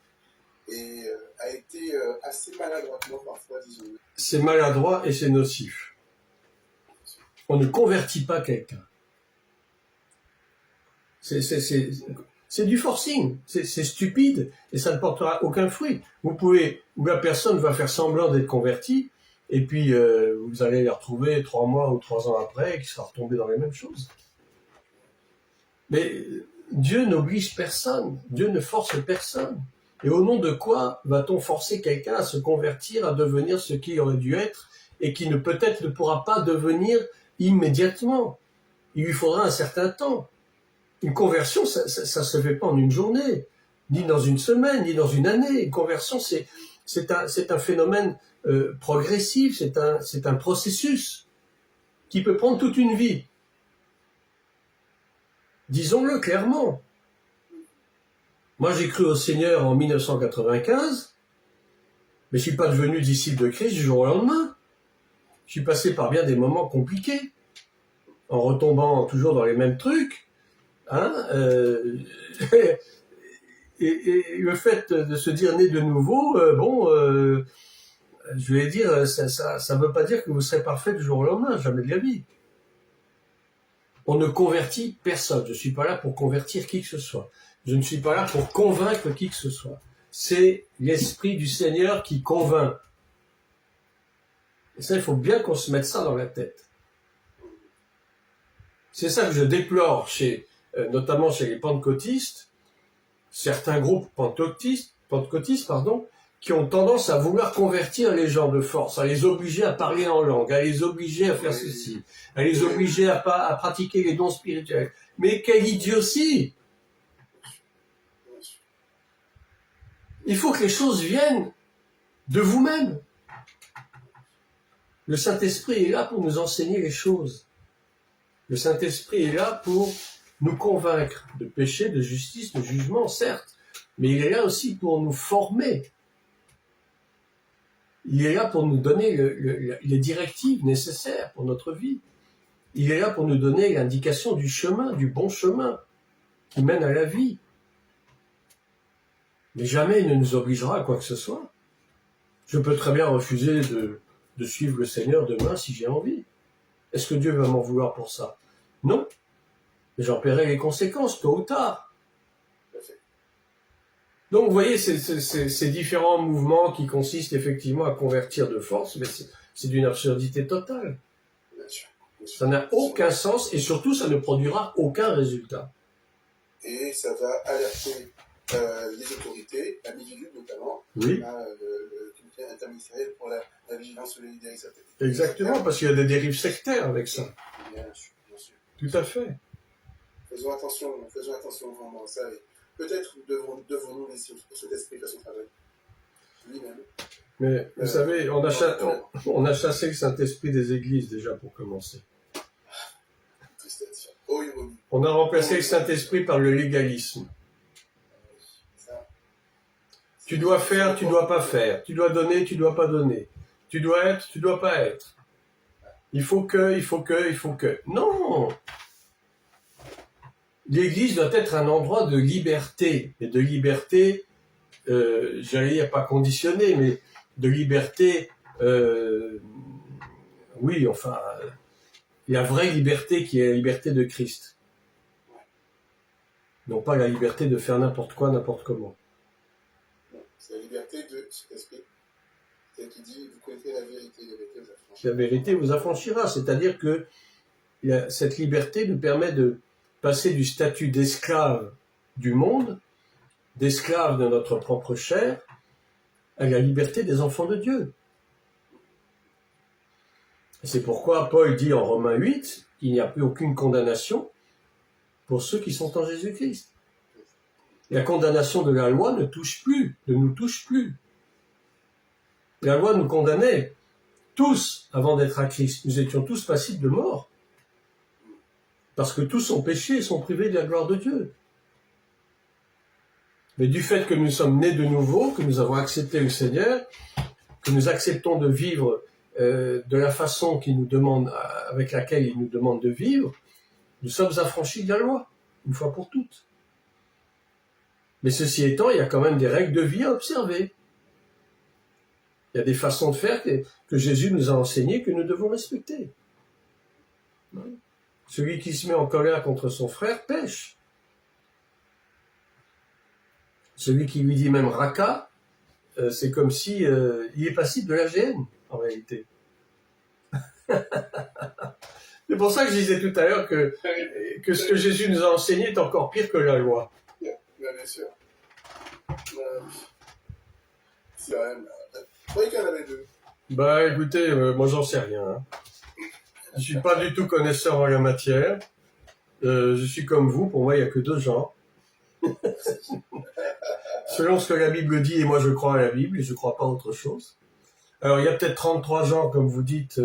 a été assez maladroitement parfois, disons. C'est maladroit et c'est nocif. On ne convertit pas quelqu'un. C'est du forcing, c'est stupide et ça ne portera aucun fruit. Ou la personne va faire semblant d'être convertie et puis vous allez la retrouver 3 mois ou 3 ans après qui sera retombée dans les mêmes choses. Mais Dieu n'oblige personne, Dieu ne force personne. Et au nom de quoi va-t-on forcer quelqu'un à se convertir, à devenir ce qu'il aurait dû être et qui peut-être ne pourra pas devenir immédiatement? Il lui faudra un certain temps. Une conversion, ça se fait pas en une journée, ni dans une semaine, ni dans une année. Une conversion, c'est un phénomène progressif, c'est un processus qui peut prendre toute une vie. Disons-le clairement. Moi, j'ai cru au Seigneur en 1995, mais je suis pas devenu disciple de Christ du jour au lendemain. Je suis passé par bien des moments compliqués, en retombant toujours dans les mêmes trucs. Hein, et le fait de se dire né de nouveau, je vais dire, ça veut pas dire que vous serez parfait du jour au lendemain, jamais de la vie. On ne convertit personne. Je suis pas là pour convertir qui que ce soit. Je ne suis pas là pour convaincre qui que ce soit. C'est l'Esprit du Seigneur qui convainc. Et ça, il faut bien qu'on se mette ça dans la tête. C'est ça que je déplore notamment chez les pentecôtistes, certains groupes pentecôtistes, qui ont tendance à vouloir convertir les gens de force, à les obliger à parler en langue, à les obliger à faire ceci, à les obliger à pratiquer les dons spirituels. Mais quelle idiotie! Il faut que les choses viennent de vous-même. Le Saint-Esprit est là pour nous enseigner les choses. Le Saint-Esprit est là pour nous convaincre de péché, de justice, de jugement, certes, mais il est là aussi pour nous former. Il est là pour nous donner les directives nécessaires pour notre vie. Il est là pour nous donner l'indication du chemin, du bon chemin, qui mène à la vie. Mais jamais il ne nous obligera à quoi que ce soit. Je peux très bien refuser de suivre le Seigneur demain si j'ai envie. Est-ce que Dieu va m'en vouloir pour ça? Non. Mais j'en paierai les conséquences, tôt ou tard. Donc, vous voyez, ces différents mouvements qui consistent effectivement à convertir de force, mais c'est d'une absurdité totale. Bien sûr. Ça n'a aucun sens et surtout, ça ne produira aucun résultat. Et ça va alerter les autorités, la Mivilude notamment, Oui. Le comité interministériel pour la vigilance solidaire. Exactement, parce qu'il y a des dérives sectaires avec ça. Bien sûr, bien sûr. Tout à fait. Faisons attention vraiment à ça. Et peut-être devons-nous laisser cet esprit faire son travail. Lui-même. Mais vous savez, on a chassé le Saint-Esprit des églises déjà pour commencer. On a remplacé le Saint-Esprit par le légalisme. Tu dois faire, tu dois pas faire. Tu dois donner, tu dois pas donner. Tu dois être, tu dois pas être. Il faut que. Non! L'Église doit être un endroit de liberté. Et de liberté, j'allais dire pas conditionnée, mais de liberté, oui, enfin, la vraie liberté qui est la liberté de Christ. Non pas la liberté de faire n'importe quoi, n'importe comment. C'est la liberté de cet esprit. C'est qui dit, vous connaissez la vérité vous affranchira. La vérité vous affranchira, c'est-à-dire que cette liberté nous permet de passer du statut d'esclave du monde, d'esclave de notre propre chair, à la liberté des enfants de Dieu. C'est pourquoi Paul dit en Romains 8, il n'y a plus aucune condamnation pour ceux qui sont en Jésus-Christ. La condamnation de la loi ne nous touche plus. La loi nous condamnait tous avant d'être à Christ. Nous étions tous passibles de mort. Parce que tous ont péché et sont privés de la gloire de Dieu. Mais du fait que nous sommes nés de nouveau, que nous avons accepté le Seigneur, que nous acceptons de vivre de la façon qu'il nous demande, avec laquelle il nous demande de vivre, nous sommes affranchis de la loi, une fois pour toutes. Mais ceci étant, il y a quand même des règles de vie à observer. Il y a des façons de faire que Jésus nous a enseignées que nous devons respecter. Celui qui se met en colère contre son frère pêche. Celui qui lui dit même raka, c'est comme si il est passible de la gêne, en réalité. C'est pour ça que je disais tout à l'heure que ce que Jésus nous a enseigné est encore pire que la loi. Bien sûr. C'est vrai. Je croyais qu'il y en avait deux. Bah écoutez, moi j'en sais rien. Hein. Je suis pas du tout connaisseur en la matière. Je suis comme vous, pour moi il n'y a que deux genres. Selon ce que la Bible dit, et moi je crois à la Bible, et je ne crois pas à autre chose. Alors il y a peut-être 33 genres, comme vous dites,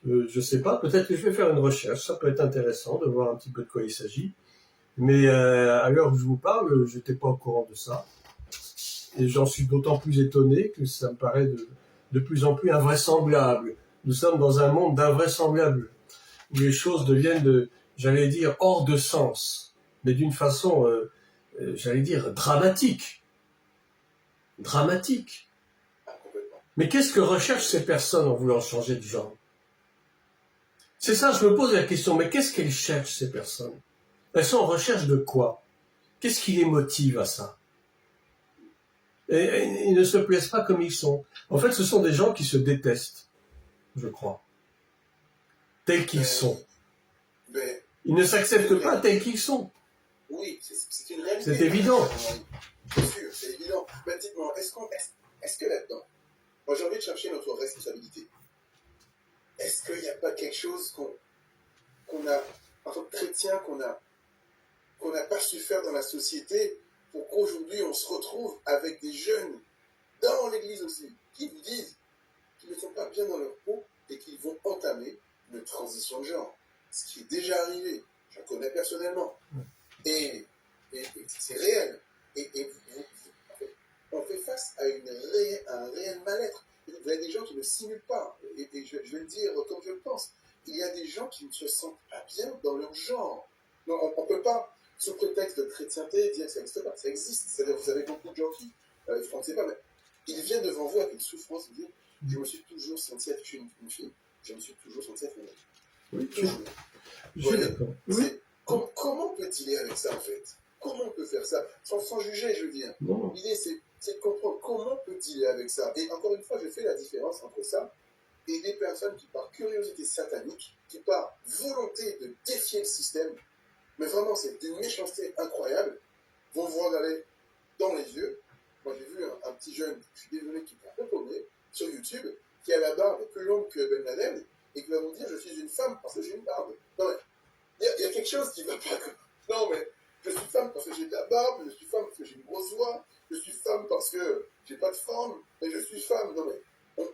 je sais pas, peut-être que je vais faire une recherche, ça peut être intéressant de voir un petit peu de quoi il s'agit. Mais à l'heure où je vous parle, je n'étais pas au courant de ça. Et j'en suis d'autant plus étonné que ça me paraît de plus en plus invraisemblable. Nous sommes dans un monde d'invraisemblables, où les choses deviennent, j'allais dire, hors de sens, mais d'une façon, j'allais dire, dramatique. Dramatique. Mais qu'est-ce que recherchent ces personnes en voulant changer de genre? C'est ça, je me pose la question, mais qu'est-ce qu'elles cherchent, ces personnes? Elles sont en recherche de quoi? Qu'est-ce qui les motive à ça? Et ils ne se plaisent pas comme ils sont. En fait, ce sont des gens qui se détestent, je crois, tels qu'ils sont. Ils ne s'acceptent pas tels qu'ils sont. Oui, c'est une réalité. C'est évident. Bien sûr, c'est évident. Mais dites-moi, est-ce que là-dedans, moi j'ai envie de chercher notre responsabilité. Est-ce qu'il n'y a pas quelque chose qu'on a, en tant que chrétien, qu'on n'a pas su faire dans la société pour qu'aujourd'hui on se retrouve avec des jeunes dans l'église aussi qui vous disent qu'ils ne sont pas bien dans leur peau et qu'ils vont entamer une transition de genre. Ce qui est déjà arrivé, je le connais personnellement. Et c'est réel. Et on fait face à un réel mal-être. Il y a des gens qui ne simulent pas. Et je vais le dire comme je le pense. Il y a des gens qui ne se sentent pas bien dans leur genre. Non, on ne peut pas. sous prétexte de chrétienté, dire que ça n'existe pas. Ça existe. C'est-à-dire, vous avez beaucoup de gens qui, ne sait pas, mais il vient devant vous avec une souffrance, il dit, je me suis toujours senti être une fille, je me suis toujours senti être une fille. Oui, Toujours. je suis d'accord. Oui. Comment on peut dealer avec ça, en fait? Comment on peut faire ça sans juger, je veux dire. Non. L'idée, c'est de comprendre comment on peut dealer avec ça. Et encore une fois, je fais la différence entre ça et des personnes qui, par curiosité satanique, qui par volonté de défier le système, mais vraiment, c'est une méchanceté incroyable, vont vous regarder dans les yeux. Moi, j'ai vu un petit jeune, je suis désolé, qui est un peu paumé, sur YouTube, qui a la barbe plus longue que Ben Laden, et qui va vous dire, je suis une femme parce que j'ai une barbe. Non, mais il y a quelque chose qui ne va pas. Non, mais je suis femme parce que j'ai de la barbe, je suis femme parce que j'ai une grosse voix, je suis femme parce que j'ai pas de forme, mais je suis femme. Non, mais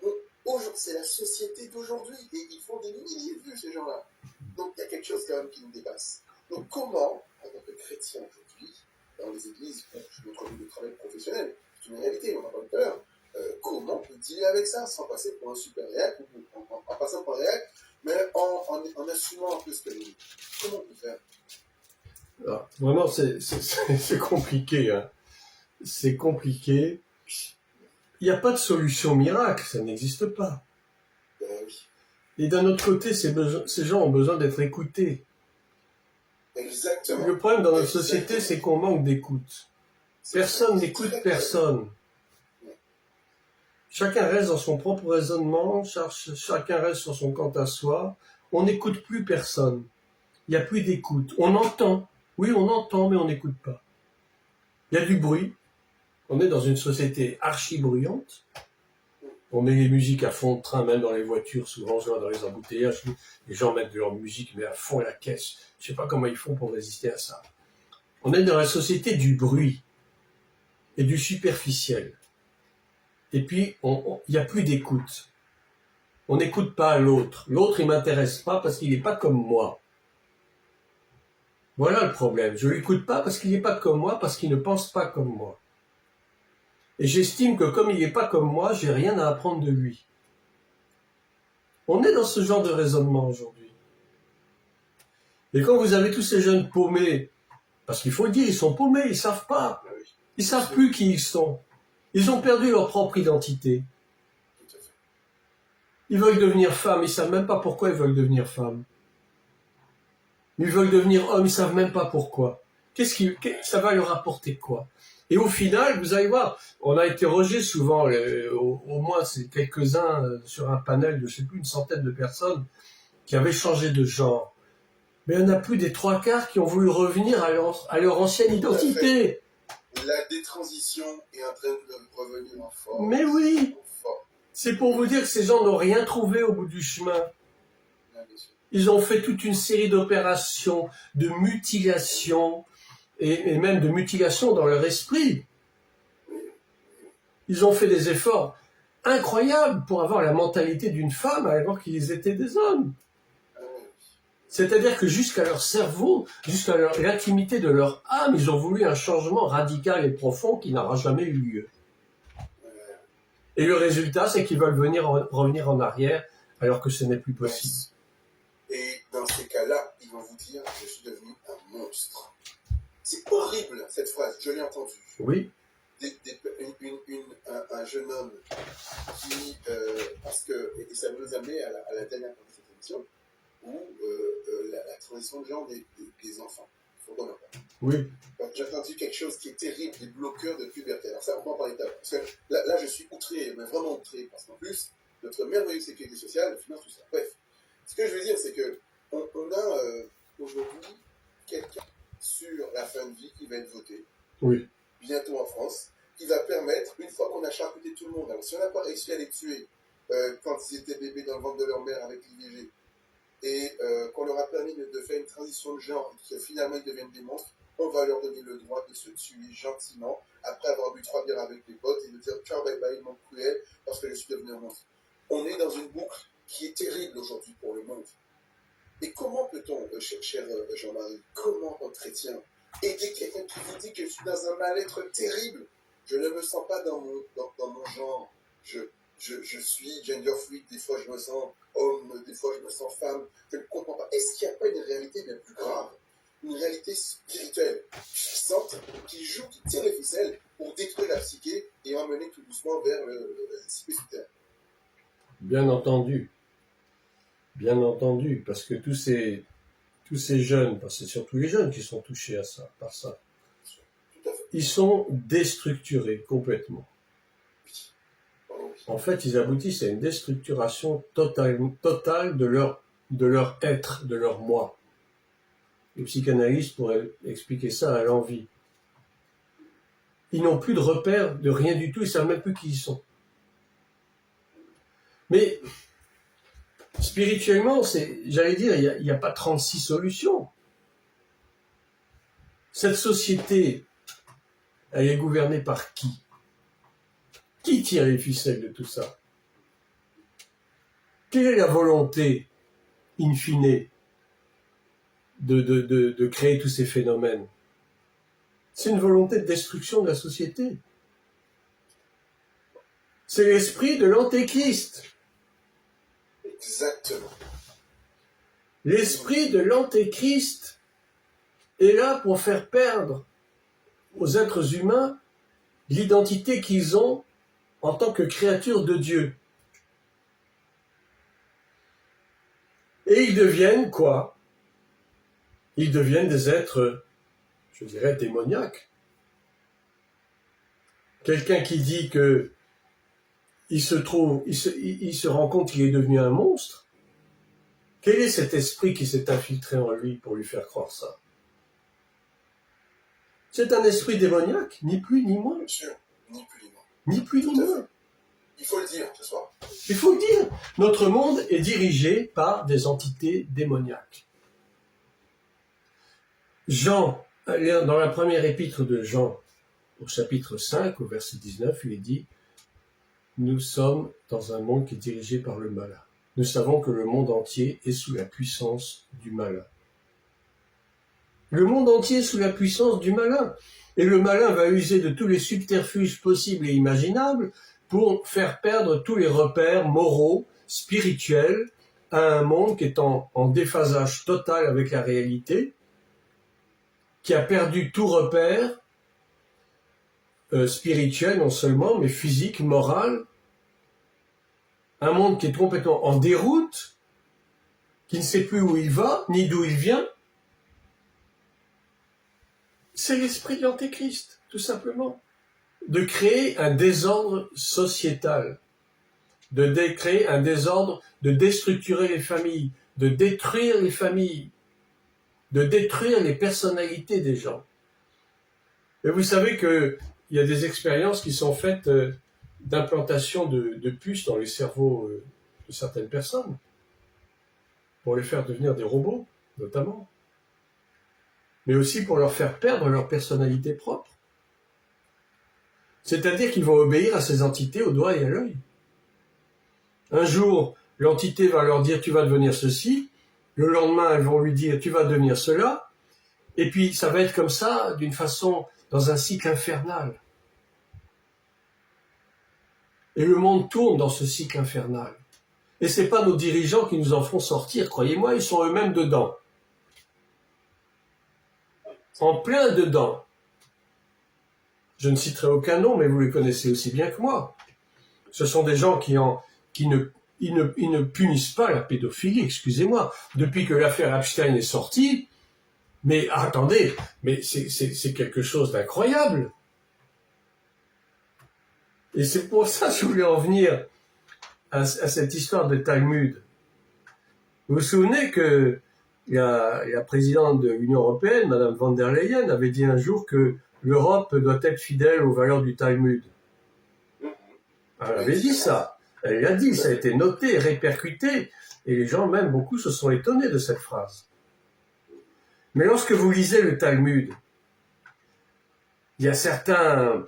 aujourd'hui, c'est la société d'aujourd'hui, et ils font des milliers de vues, ces gens-là. Donc, il y a quelque chose quand même qui nous dépasse. Donc, comment, en tant que chrétien aujourd'hui, dans les églises, notre vie de travail professionnel, c'est une réalité, on en parle tout à l'heure, comment on peut dealer avec ça sans passer pour un super réac, ou en passant pour un réac, mais en assumant un peu ce que nous. Comment on peut faire? Alors, vraiment, c'est compliqué. Hein. C'est compliqué. Il n'y a pas de solution miracle, ça n'existe pas. Oui. Et d'un autre côté, ces gens ont besoin d'être écoutés. Exactement. Le problème dans notre société, c'est qu'on manque d'écoute. Personne n'écoute personne. Chacun reste dans son propre raisonnement, chacun reste sur son quant à soi. On n'écoute plus personne. Il n'y a plus d'écoute. On entend. Oui, on entend, mais on n'écoute pas. Il y a du bruit. On est dans une société archi-bruyante. On met les musiques à fond de train, même dans les voitures, souvent je vois dans les embouteillages, les gens mettent de leur musique, mais à fond la caisse. Je ne sais pas comment ils font pour résister à ça. On est dans la société du bruit et du superficiel. Et puis, il n'y a plus d'écoute. On n'écoute pas l'autre. L'autre, il ne m'intéresse pas parce qu'il n'est pas comme moi. Voilà le problème. Je ne l'écoute pas parce qu'il n'est pas comme moi, parce qu'il ne pense pas comme moi. Et j'estime que comme il n'est pas comme moi, j'ai rien à apprendre de lui. On est dans ce genre de raisonnement aujourd'hui. Et quand vous avez tous ces jeunes paumés, parce qu'il faut le dire, ils sont paumés, ils ne savent pas. Ils ne savent plus qui ils sont. Ils ont perdu leur propre identité. Ils veulent devenir femmes, ils ne savent même pas pourquoi ils veulent devenir femmes. Ils veulent devenir hommes, ils ne savent même pas pourquoi. Ça va leur apporter quoi? Et au final, vous allez voir, on a interrogé souvent, au moins c'est quelques-uns sur un panel de, je ne sais plus, une centaine de personnes qui avaient changé de genre. Mais il n'y en a plus des 3/4 qui ont voulu revenir à leur ancienne identité. La détransition est en train de revenir en force. Mais oui, c'est pour vous dire que ces gens n'ont rien trouvé au bout du chemin. Ils ont fait toute une série d'opérations, de mutilations, et même de mutilations dans leur esprit. Ils ont fait des efforts incroyables pour avoir la mentalité d'une femme alors qu'ils étaient des hommes. C'est-à-dire que jusqu'à leur cerveau, jusqu'à l'intimité de leur âme, ils ont voulu un changement radical et profond qui n'aura jamais eu lieu. Et le résultat, c'est qu'ils veulent revenir en arrière alors que ce n'est plus possible. Et dans ces cas-là, ils vont vous dire « je suis devenu un monstre ». C'est horrible cette phrase, je l'ai entendue. Oui. Un jeune homme qui, parce que, et ça va nous amener à la dernière partie de cette émission, où la transition de genre des enfants. Il faut qu'on en parle. Oui. J'ai entendu quelque chose qui est terrible, des bloqueurs de puberté. Alors ça, on va en parler tout à l'heure. Parce que là, je suis outré, mais vraiment outré, parce qu'en plus, notre merveilleuse sécurité sociale finance tout ça. Bref, ce que je veux dire, c'est que on a aujourd'hui quelqu'un sur la fin de vie qui va être voté. Oui. Bientôt en France, qui va permettre, une fois qu'on a charcuté tout le monde, alors si on n'a pas réussi à les tuer quand ils étaient bébés dans le ventre de leur mère avec l'IVG, et qu'on leur a permis de faire une transition de genre et que finalement ils deviennent des monstres, on va leur donner le droit de se tuer gentiment après avoir bu 3 bières avec les potes et de dire ciao bye bye, mon cruel, parce que je suis devenu un monstre. On est dans une boucle qui est terrible aujourd'hui pour le monde. Et comment peut-on, cher Jean-Marie, comment un chrétien aider quelqu'un qui vous dit que je suis dans un mal-être terrible? Je ne me sens pas dans mon genre. Je suis gender fluid, des fois je me sens homme, des fois je me sens femme. Je ne comprends pas. Est-ce qu'il n'y a pas une réalité bien plus grave? une réalité spirituelle, puissante, qui joue, qui tire les ficelles pour détruire la psyché et emmener tout doucement vers le terre. Bien entendu, parce que tous ces jeunes, parce que c'est surtout les jeunes qui sont touchés par ça, ils sont déstructurés complètement. En fait, ils aboutissent à une déstructuration totale de leur être, de leur moi. Les psychanalystes pourraient expliquer ça à l'envi. Ils n'ont plus de repères de rien du tout, ils ne savent même plus qui ils sont. Mais spirituellement, j'allais dire, il n'y a pas 36 solutions. Cette société, elle est gouvernée par qui? Qui tire les ficelles de tout ça? Quelle est la volonté, in fine, de créer tous ces phénomènes? C'est une volonté de destruction de la société. C'est l'esprit de l'antéchrist. Exactement. L'esprit de l'antéchrist est là pour faire perdre aux êtres humains l'identité qu'ils ont en tant que créatures de Dieu. Et ils deviennent quoi? Ils deviennent des êtres, je dirais, démoniaques. Quelqu'un qui dit que il se rend compte qu'il est devenu un monstre. Quel est cet esprit qui s'est infiltré en lui pour lui faire croire ça? C'est un esprit démoniaque, ni plus ni moins. Bien sûr, ni plus ni moins. Ni plus ni moins. Il faut le dire ce soir. Il faut le dire. Notre monde est dirigé par des entités démoniaques. Jean, dans la première épître de Jean, au chapitre 5, au verset 19, il est dit « Nous sommes dans un monde qui est dirigé par le malin. Nous savons que le monde entier est sous la puissance du malin. » Le monde entier est sous la puissance du malin. Et le malin va user de tous les subterfuges possibles et imaginables pour faire perdre tous les repères moraux, spirituels, à un monde qui est en déphasage total avec la réalité, qui a perdu tout repère spirituel non seulement, mais physique, moral. Un monde qui est complètement en déroute, qui ne sait plus où il va, ni d'où il vient. C'est l'esprit de l'Antéchrist, tout simplement. De créer un désordre sociétal, de créer un désordre, de déstructurer les familles, de détruire les familles, de détruire les personnalités des gens. Et vous savez qu'il y a des expériences qui sont faites d'implantation de puces dans les cerveaux de certaines personnes, pour les faire devenir des robots, notamment, mais aussi pour leur faire perdre leur personnalité propre. C'est-à-dire qu'ils vont obéir à ces entités au doigt et à l'œil. Un jour, l'entité va leur dire « tu vas devenir ceci », le lendemain, elles vont lui dire « tu vas devenir cela », et puis ça va être comme ça, d'une façon, dans un cycle infernal. Et le monde tourne dans ce cycle infernal. Et ce n'est pas nos dirigeants qui nous en font sortir, croyez-moi, ils sont eux-mêmes dedans. En plein dedans. Je ne citerai aucun nom, mais vous les connaissez aussi bien que moi. Ce sont des gens qui ne punissent pas la pédophilie, excusez-moi. Depuis que l'affaire Epstein est sortie, mais attendez, mais c'est quelque chose d'incroyable. Et c'est pour ça que je voulais en venir à cette histoire de Talmud. Vous vous souvenez que la présidente de l'Union européenne, Madame von der Leyen, avait dit un jour que l'Europe doit être fidèle aux valeurs du Talmud. Elle avait dit ça. Elle l'a dit, ça a été noté, répercuté, et les gens, même beaucoup, se sont étonnés de cette phrase. Mais lorsque vous lisez le Talmud, il y a certains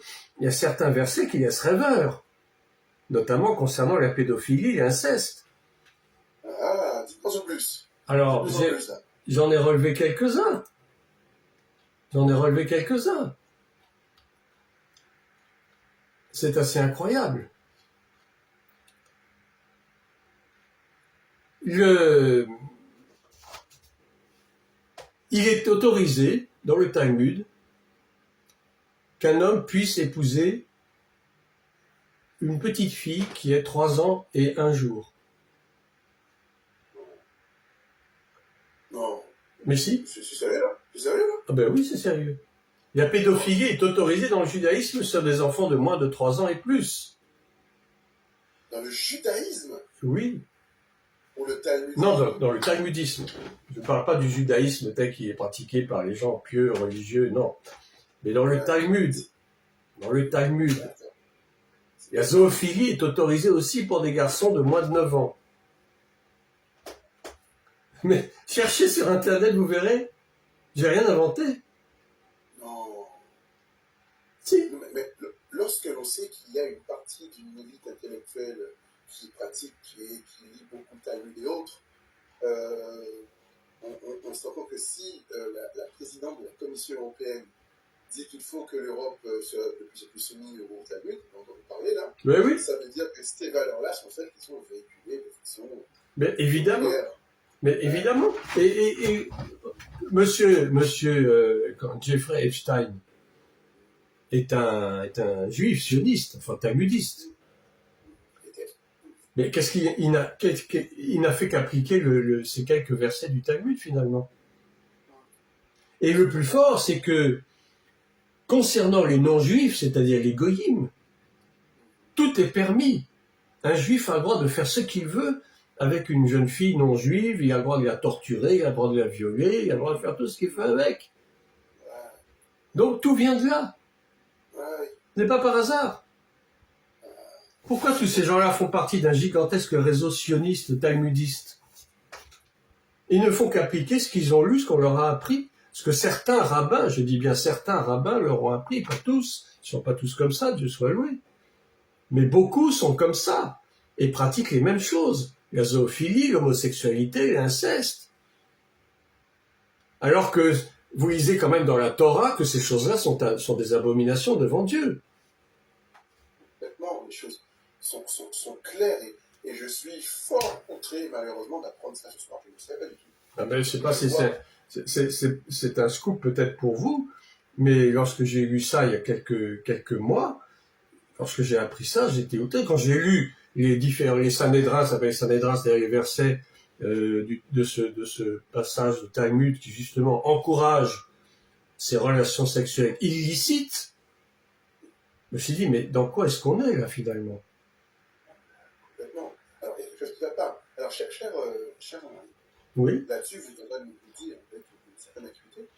versets qui laissent rêveur, notamment concernant la pédophilie et l'inceste. Ah, dites-moi en plus. Alors, j'en ai relevé quelques-uns. C'est assez incroyable. Il Il est autorisé, dans le Talmud, qu'un homme puisse épouser une petite fille qui est 3 ans et 1 jour. Non. Mais si. C'est sérieux, là? C'est sérieux, là? Ah ben oui, c'est sérieux. La pédophilie est autorisée dans le judaïsme sur des enfants de moins de 3 ans et plus. Dans le judaïsme? Oui. Ou le talmudisme? Non, dans le talmudisme. Je ne parle pas du judaïsme tel qu'il est pratiqué par les gens pieux, religieux, non. Mais dans le Talmud. Dans le Talmud. La zoophilie est autorisée aussi pour des garçons de moins de 9 ans. Mais cherchez sur Internet, vous verrez. J'ai rien inventé. Non. Si. Mais lorsque l'on sait qu'il y a une partie d'une élite intellectuelle qui pratique et qui lit beaucoup de Talmud et autres, on se rend compte que si la présidente de la Commission européenne dit qu'il faut que l'Europe soit de plus en plus soumise au Talmud, dont on parlait là, Mais oui. ça veut dire que ces valeurs-là sont celles qui sont véhiculées de façon... Mais évidemment. Claire. Mais évidemment. Et monsieur Jeffrey Epstein est un juif sioniste, enfin talmudiste. Mais qu'est-ce qu'il n'a fait qu'appliquer ces quelques versets du Talmud finalement. Et le plus fort, c'est que concernant les non-juifs, c'est-à-dire les goyim, tout est permis. Un juif a le droit de faire ce qu'il veut avec une jeune fille non-juive, il a le droit de la torturer, il a le droit de la violer, il a le droit de faire tout ce qu'il veut avec. Donc tout vient de là. Ce n'est pas par hasard. Pourquoi tous ces gens-là font partie d'un gigantesque réseau sioniste talmudiste? Ils ne font qu'appliquer ce qu'ils ont lu, ce qu'on leur a appris, ce que certains rabbins, je dis bien certains rabbins, leur ont appris, pas tous, ils ne sont pas tous comme ça, Dieu soit loué. Mais beaucoup sont comme ça, et pratiquent les mêmes choses. La zoophilie, l'homosexualité, l'inceste. Alors que vous lisez quand même dans la Torah que ces choses-là sont des abominations devant Dieu. Complètement, les choses sont claires et je suis fort outré malheureusement d'apprendre ça ce soir. Je ne sais pas du tout. Ah ben, je ne sais pas si c'est un scoop peut-être pour vous, mais lorsque j'ai lu ça il y a quelques mois, lorsque j'ai appris ça, j'étais outré. Quand j'ai lu les Sanhédrins, ça s'appelle les Sanhédrins, c'est-à-dire les versets de ce passage de Talmud qui justement encourage ces relations sexuelles illicites, je me suis dit, mais dans quoi est-ce qu'on est là finalement? Complètement. Alors, il y a quelque chose qui ne va pas. Alors, cher oui. Là-dessus, je voudrais vous dire, avec une certaine acuité,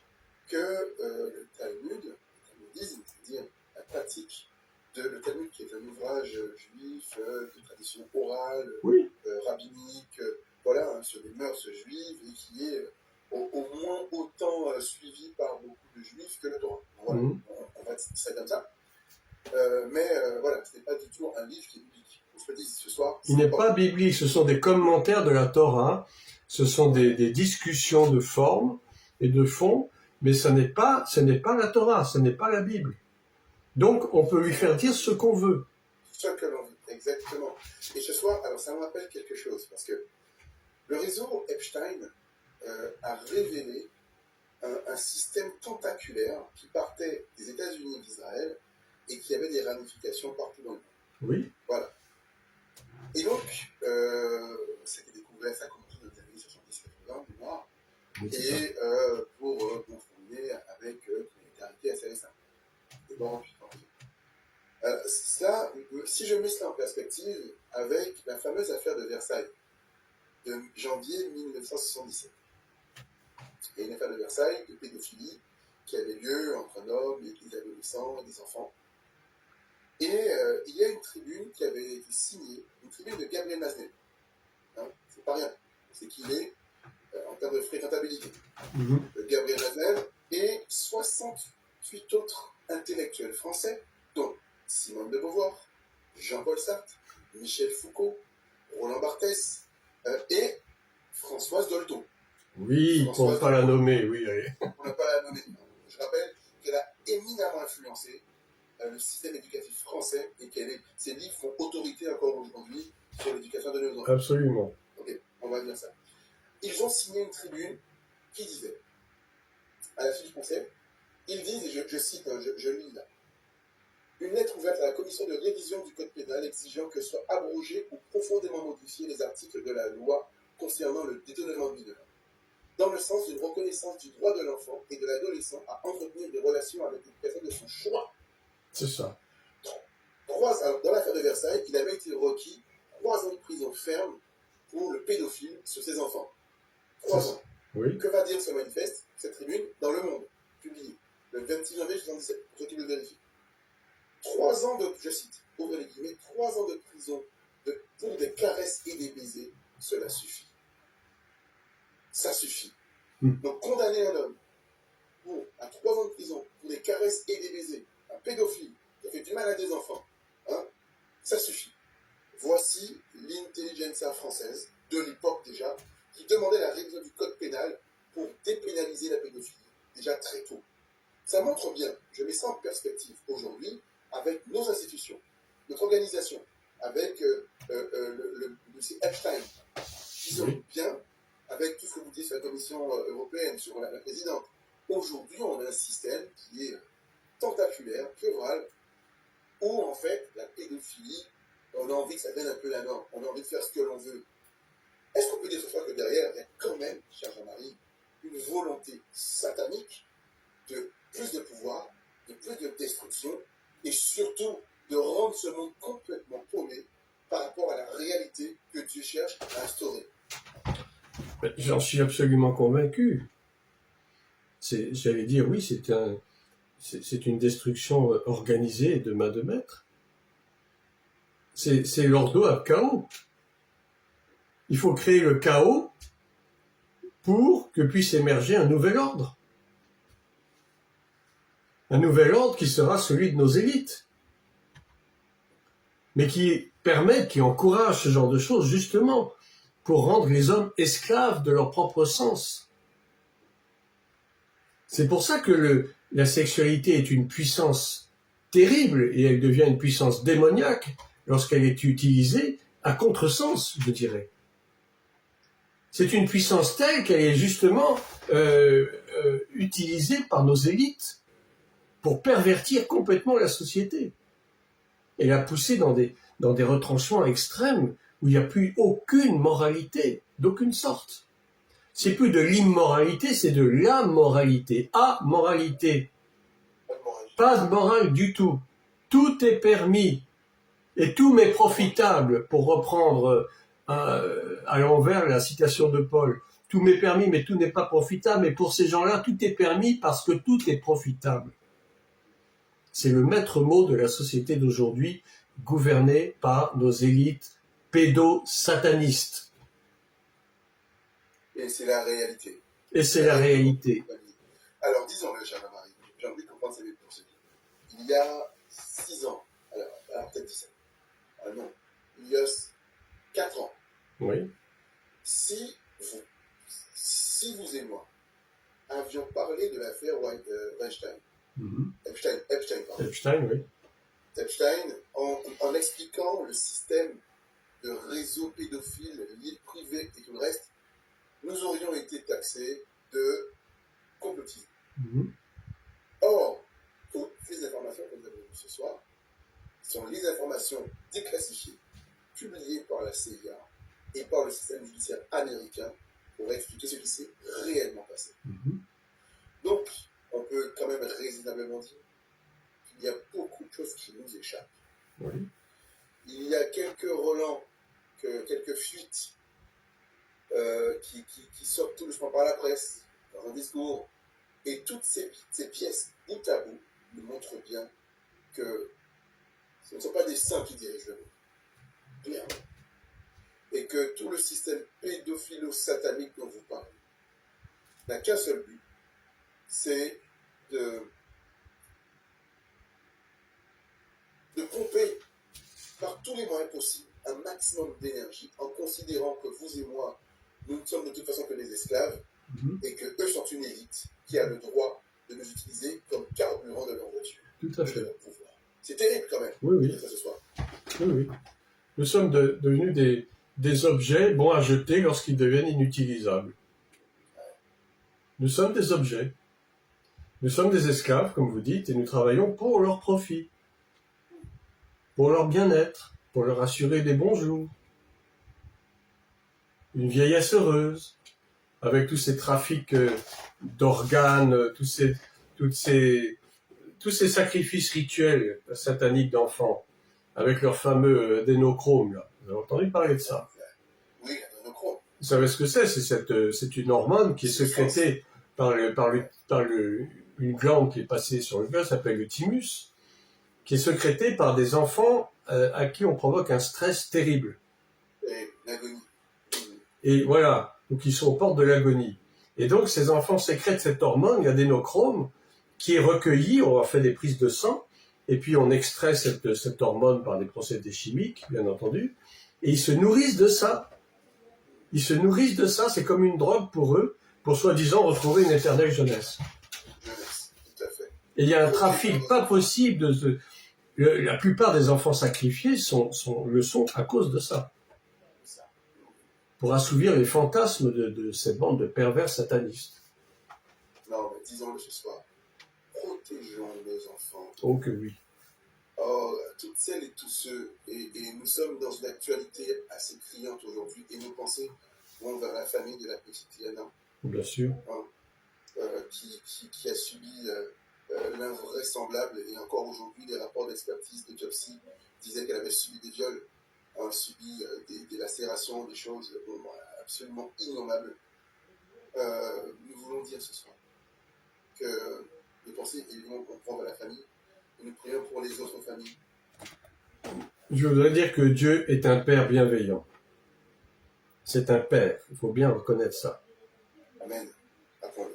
que le Talmud, le talmudisme, c'est-à-dire la pratique le Talmud, qui est un ouvrage juif de tradition orale, oui. Rabbinique, voilà, hein, sur les mœurs juives, et qui est au moins autant suivi par beaucoup de juifs que le Torah. Voilà, on va dire ça comme ça. Mais voilà, ce n'est pas du tout un livre qui est biblique. On se le dit ce soir. Il n'est pas biblique, ce sont des commentaires de la Torah, ce sont des discussions de forme et de fond, mais ce n'est pas la Torah, ce n'est pas la Bible. Donc, on peut lui faire dire ce qu'on veut. Ce que l'on veut, exactement. Et ce soir, alors ça me rappelle quelque chose, parce que le réseau Epstein a révélé un système tentaculaire qui partait des États-Unis et d'Israël et qui avait des ramifications partout dans le monde. Oui. Voilà. Et donc, ça a été découvert, ça a commencé dans les années 70-80, mémoire, oui, et pour confonder avec ce qui a été arrêté assez récemment. Bon, ça, si je mets cela en perspective avec la fameuse affaire de Versailles de janvier 1977, il y a une affaire de Versailles de pédophilie qui avait lieu entre un homme et des adolescents et des enfants. Et il y a une tribune qui avait été signée, une tribune de Gabriel Maznev. Hein, c'est pas rien, c'est qu'il est en termes de fréquentabilité. Gabriel Maznev et 68 autres intellectuels français, dont Simone de Beauvoir, Jean-Paul Sartre, Michel Foucault, Roland Barthès et Françoise Dolto. Oui, on ne va pas la nommer, oui. On n'a pas la nommer. Je rappelle qu'elle a éminemment influencé le système éducatif français et ses livres font autorité encore aujourd'hui sur l'éducation de nos enfants. Absolument. Ok, on va dire ça. Ils ont signé une tribune qui disait à la suite du procès, ils disent, et je cite, hein, je lis là, une lettre ouverte à la commission de révision du code pénal exigeant que soient abrogés ou profondément modifiés les articles de la loi concernant le détournement de mineurs, dans le sens d'une reconnaissance du droit de l'enfant et de l'adolescent à entretenir des relations avec une personne de son choix. C'est ça. Alors, dans l'affaire de Versailles, il avait été requis 3 ans de prison ferme pour le pédophile sur ses enfants. 3 ans. Oui. Que va dire ce manifeste, cette tribune, dans Le Monde, publié le 26 janvier 1977, pour ceux qui le vérifient. 3 ans de, je cite, ouvrez les guillemets, 3 ans de prison pour des caresses et des baisers, cela suffit. Ça suffit. Donc condamner un homme à 3 ans de prison pour des caresses et des baisers, un pédophile qui a fait du mal à des enfants, hein, ça suffit. Voici l'intelligentsia française, de l'époque déjà, qui demandait la révision du code pénal pour dépénaliser la pédophilie, déjà très tôt. Ça montre bien, je mets ça en perspective aujourd'hui, avec nos institutions, notre organisation, avec le dossier Epstein, qui sont bien, avec tout ce que vous dites sur la Commission européenne, sur la présidente. Aujourd'hui, on a un système qui est tentaculaire, pleural, où en fait, la pédophilie, on a envie que ça devienne un peu la norme, on a envie de faire ce que l'on veut. Est-ce qu'on peut dire ce soir que derrière, il y a quand même, cher Jean-Marie, une volonté satanique de plus de pouvoir, de plus de destruction, et surtout de rendre ce monde complètement paumé par rapport à la réalité que Dieu cherche à instaurer? J'en suis absolument convaincu. J'allais dire, oui, c'est une destruction organisée de main de maître. C'est l'ordo à chaos. Il faut créer le chaos pour que puisse émerger un nouvel ordre. Un nouvel ordre qui sera celui de nos élites. Mais qui permet, qui encourage ce genre de choses, justement, pour rendre les hommes esclaves de leur propre sens. C'est pour ça que la sexualité est une puissance terrible, et elle devient une puissance démoniaque lorsqu'elle est utilisée à contresens, je dirais. C'est une puissance telle qu'elle est justement utilisée par nos élites pour pervertir complètement la société et la pousser dans des retranchements extrêmes où il n'y a plus aucune moralité, d'aucune sorte. C'est plus de l'immoralité, c'est de l'amoralité. Amoralité. Pas de morale du tout. Tout est permis. Et tout m'est profitable, pour reprendre à l'envers la citation de Paul. Tout m'est permis, mais tout n'est pas profitable. Et pour ces gens-là, tout est permis parce que tout est profitable. C'est le maître mot de la société d'aujourd'hui, gouvernée par nos élites pédosatanistes. Et c'est la réalité. Et c'est la réalité. Alors, disons-le, cher Jean-Marie, j'ai envie de comprendre ces pour ce qui. Il y a 6 ans, alors peut-être 17. Ah non, il y a 4 ans. Oui. Si vous et moi avions parlé de l'affaire Weinstein, Epstein, pardon. Epstein, oui. Epstein, en expliquant le système de réseau pédophile, vie privée et tout le reste, nous aurions été taxés de complotisme. Or, toutes les informations que nous avons vues ce soir sont les informations déclassifiées, publiées par la CIA et par le système judiciaire américain pour expliquer ce qui s'est réellement passé. Donc, on peut quand même raisonnablement dire qu'il y a beaucoup de choses qui nous échappent. Oui. Il y a quelques relents, quelques fuites qui sortent tout doucement par la presse, dans un discours, et toutes ces pièces, bout à bout, nous montrent bien que ce ne sont pas des saints qui dirigent le monde, clairement. Et que tout le système pédophilo-satanique dont vous parlez n'a qu'un seul but, c'est de pomper par tous les moyens possibles un maximum d'énergie en considérant que vous et moi, nous ne sommes de toute façon que des esclaves et que eux sont une élite qui a le droit de nous utiliser comme carburant de leur voiture. Tout à fait. De leur pouvoir. C'est terrible quand même. Oui. Ça ce soir. Oui. Nous sommes devenus des objets bons à jeter lorsqu'ils deviennent inutilisables. Nous sommes des objets. Nous sommes des esclaves, comme vous dites, et nous travaillons pour leur profit, pour leur bien-être, pour leur assurer des bons jours, une vieillesse heureuse, avec tous ces trafics d'organes, tous ces sacrifices rituels sataniques d'enfants, avec leur fameux adénochrome, là. Vous avez entendu parler de ça? Oui, l'adénochrome. Vous savez ce que c'est? C'est une hormone qui est sécrétée par une glande qui est passée sur le cœur, ça s'appelle le thymus, qui est sécrétée par des enfants à qui on provoque un stress terrible. Et l'agonie. Et voilà, donc ils sont aux portes de l'agonie. Et donc ces enfants sécrètent cette hormone, l'adénochrome, qui est recueillie, on leur fait des prises de sang, et puis on extrait cette hormone par des procédés chimiques, bien entendu, et ils se nourrissent de ça. Ils se nourrissent de ça, c'est comme une drogue pour eux, pour soi-disant retrouver une éternelle jeunesse. Jeunesse, tout à fait. Et il y a un trafic pas possible la plupart des enfants sacrifiés le sont à cause de ça. Pour assouvir les fantasmes de cette bande de pervers satanistes. Non, mais disons-le ce soir. Protégeons nos enfants. Oh que oui. Oh, toutes celles et tous ceux, et nous sommes dans une actualité assez criante aujourd'hui, et nos pensées vont vers la famille de la petite Liana. Bien sûr. Qui a subi l'invraisemblable, et encore aujourd'hui, les rapports d'expertise de Jopsy disaient qu'elle avait subi des viols, subi des lacérations, des choses absolument innommables. Nous voulons dire ce soir que les pensées évidemment qu'on prend vers la famille, et nous prions pour les autres familles. Je voudrais dire que Dieu est un Père bienveillant. C'est un Père, il faut bien reconnaître ça. Amen. Apprenez.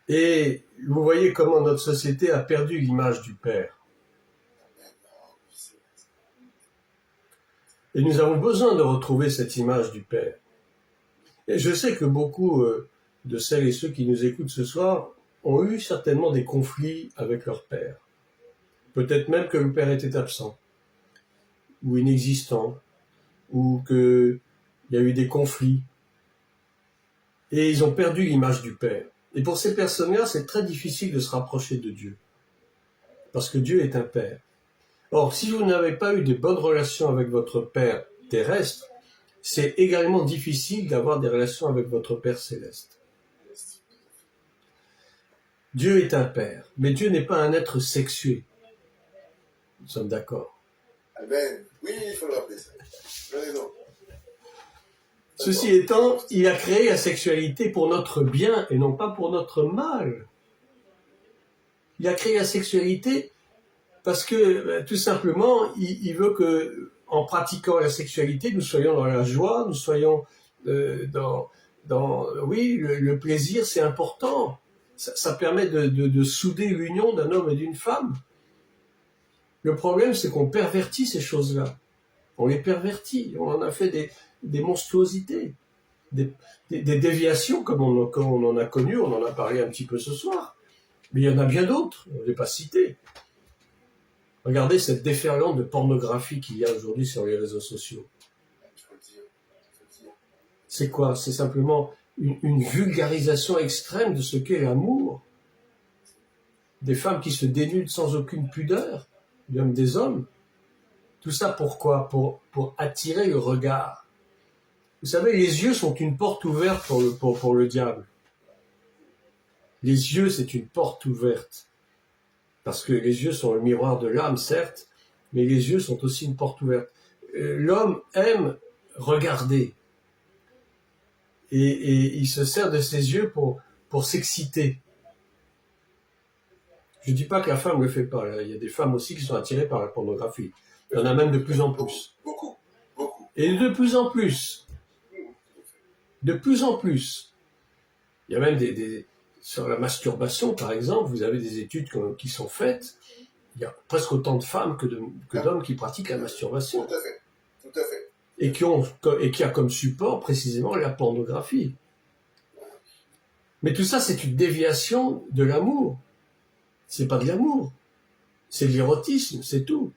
Et vous voyez comment notre société a perdu l'image du Père. Et nous avons besoin de retrouver cette image du Père. Et je sais que beaucoup de celles et ceux qui nous écoutent ce soir ont eu certainement des conflits avec leur Père. Peut-être même que le Père était absent, ou inexistant, ou qu'il y a eu des conflits. Et ils ont perdu l'image du Père. Et pour ces personnes-là, c'est très difficile de se rapprocher de Dieu. Parce que Dieu est un Père. Or, si vous n'avez pas eu de bonnes relations avec votre Père terrestre, c'est également difficile d'avoir des relations avec votre Père céleste. Dieu est un Père, mais Dieu n'est pas un être sexué. Nous sommes d'accord. Amen. Oui, il faut le rappeler ça. Vous avez raison. Ceci étant, il a créé la sexualité pour notre bien et non pas pour notre mal. Il a créé la sexualité parce que, tout simplement, il veut que, en pratiquant la sexualité, nous soyons dans la joie, nous soyons oui, le plaisir, c'est important. Ça permet de souder l'union d'un homme et d'une femme. Le problème, c'est qu'on pervertit ces choses-là. On les pervertit. On en a fait des monstruosités, des déviations comme on en a connu, on en a parlé un petit peu ce soir. Mais il y en a bien d'autres, on ne les pas cités. Regardez cette déferlante de pornographie qu'il y a aujourd'hui sur les réseaux sociaux. C'est quoi? C'est simplement une vulgarisation extrême de ce qu'est l'amour. Des femmes qui se dénudent sans aucune pudeur, même des hommes. Tout ça pourquoi? Pour attirer le regard. Vous savez, les yeux sont une porte ouverte pour le diable. Les yeux, c'est une porte ouverte. Parce que les yeux sont le miroir de l'âme, certes, mais les yeux sont aussi une porte ouverte. L'homme aime regarder. Et il se sert de ses yeux pour s'exciter. Je ne dis pas que la femme ne le fait pas. Là. Il y a des femmes aussi qui sont attirées par la pornographie. Il y en a même de plus en plus. Beaucoup. Et de plus en plus. De plus en plus. Il y a même sur la masturbation, par exemple, vous avez des études qui sont faites. Il y a presque autant de femmes que d'hommes qui pratiquent la masturbation. Tout à fait. Et qui a comme support précisément la pornographie. Mais tout ça, c'est une déviation de l'amour. C'est pas de l'amour. C'est de l'érotisme, c'est tout.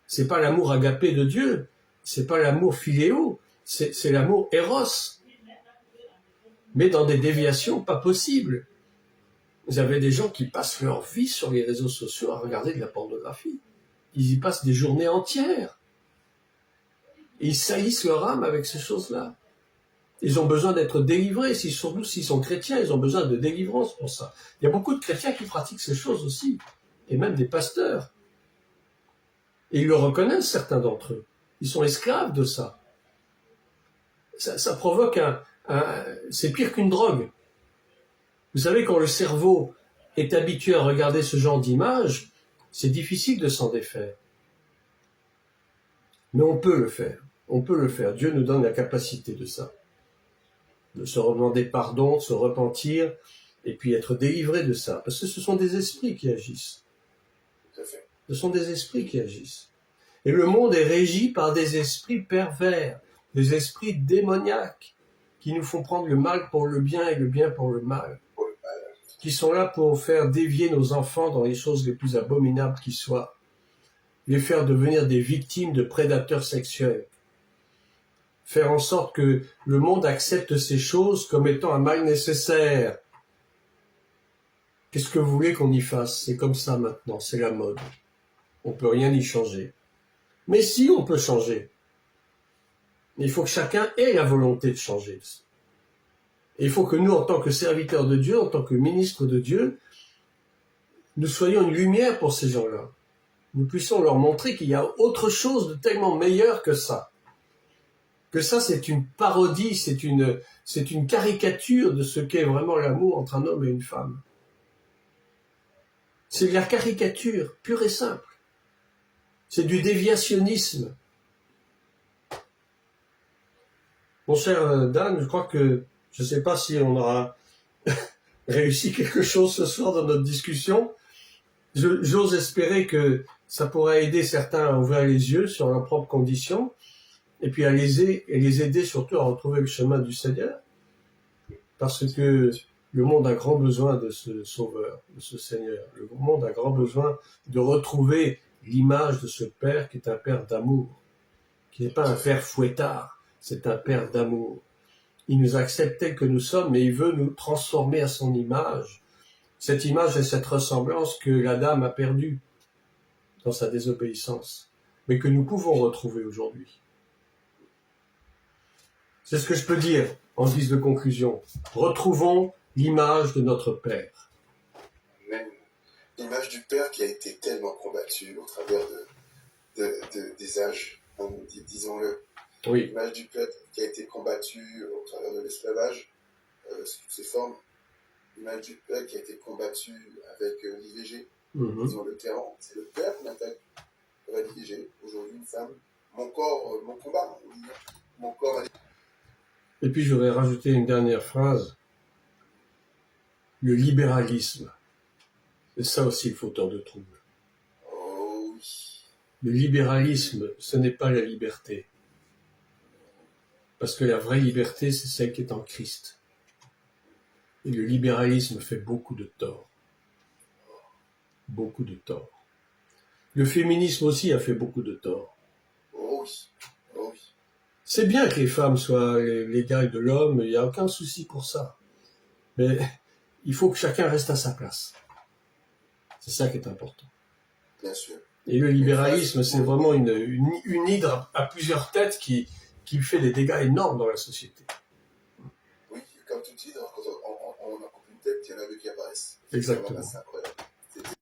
C'est pas l'amour agapé de Dieu. C'est pas l'amour philéo. C'est l'amour éros. Mais dans des déviations pas possibles. Vous avez des gens qui passent leur vie sur les réseaux sociaux à regarder de la pornographie. Ils y passent des journées entières. Et ils salissent leur âme avec ces choses-là. Ils ont besoin d'être délivrés, surtout s'ils sont chrétiens, ils ont besoin de délivrance pour ça. Il y a beaucoup de chrétiens qui pratiquent ces choses aussi, et même des pasteurs. Et ils le reconnaissent, certains d'entre eux. Ils sont esclaves de ça. Ça provoque c'est pire qu'une drogue. Vous savez, quand le cerveau est habitué à regarder ce genre d'images, c'est difficile de s'en défaire. Mais on peut le faire. On peut le faire. Dieu nous donne la capacité de ça. De se demander pardon, de se repentir, et puis être délivré de ça. Parce que ce sont des esprits qui agissent. Tout à fait. Ce sont des esprits qui agissent. Et le monde est régi par des esprits pervers, des esprits démoniaques, qui nous font prendre le mal pour le bien et le bien pour le mal. Qui sont là pour faire dévier nos enfants dans les choses les plus abominables qui soient. Les faire devenir des victimes de prédateurs sexuels. Faire en sorte que le monde accepte ces choses comme étant un mal nécessaire. Qu'est-ce que vous voulez qu'on y fasse? C'est comme ça maintenant, c'est la mode. On peut rien y changer. Mais si, on peut changer. Il faut que chacun ait la volonté de changer. Et il faut que nous, en tant que serviteurs de Dieu, en tant que ministres de Dieu, nous soyons une lumière pour ces gens-là. Nous puissions leur montrer qu'il y a autre chose de tellement meilleur que ça. Que ça, c'est une parodie, c'est une caricature de ce qu'est vraiment l'amour entre un homme et une femme. C'est de la caricature, pure et simple. C'est du déviationnisme. Mon cher Dan, je crois que, je ne sais pas si on aura réussi quelque chose ce soir dans notre discussion. J'ose espérer que ça pourra aider certains à ouvrir les yeux sur leurs propres conditions, et puis à les aider surtout à retrouver le chemin du Seigneur, parce que le monde a grand besoin de ce Sauveur, de ce Seigneur. Le monde a grand besoin de retrouver l'image de ce Père qui est un Père d'amour, qui n'est pas un Père fouettard, c'est un Père d'amour. Il nous accepte tel que nous sommes, mais il veut nous transformer à son image. Cette image et cette ressemblance que l'Adam a perdue dans sa désobéissance, mais que nous pouvons retrouver aujourd'hui. C'est ce que je peux dire en guise de conclusion. Retrouvons l'image de notre Père. Même l'image du Père qui a été tellement combattue au travers des âges, disons-le. Oui. L'image du Père qui a été combattue au travers de l'esclavage, sous toutes ses formes. L'image du Père qui a été combattue avec l'IVG, disons le terrain. C'est le Père qui m'attaque avec l'IVG. Aujourd'hui, une femme. Mon corps, mon combat, mon corps. Et puis je voudrais rajouter une dernière phrase. Le libéralisme, c'est ça aussi le fauteur de troubles. Oh oui. Le libéralisme, ce n'est pas la liberté. Parce que la vraie liberté, c'est celle qui est en Christ. Et le libéralisme fait beaucoup de tort. Beaucoup de tort. Le féminisme aussi a fait beaucoup de tort. Oh oui. Oh oui. C'est bien que les femmes soient l'égale de l'homme, il n'y a aucun souci pour ça. Mais il faut que chacun reste à sa place. C'est ça qui est important. Bien sûr. Et le libéralisme, c'est vraiment une hydre à plusieurs têtes qui fait des dégâts énormes dans la société. Oui, comme tu dis, quand on a une tête, il y en a deux qui apparaissent. Exactement. C'est incroyable.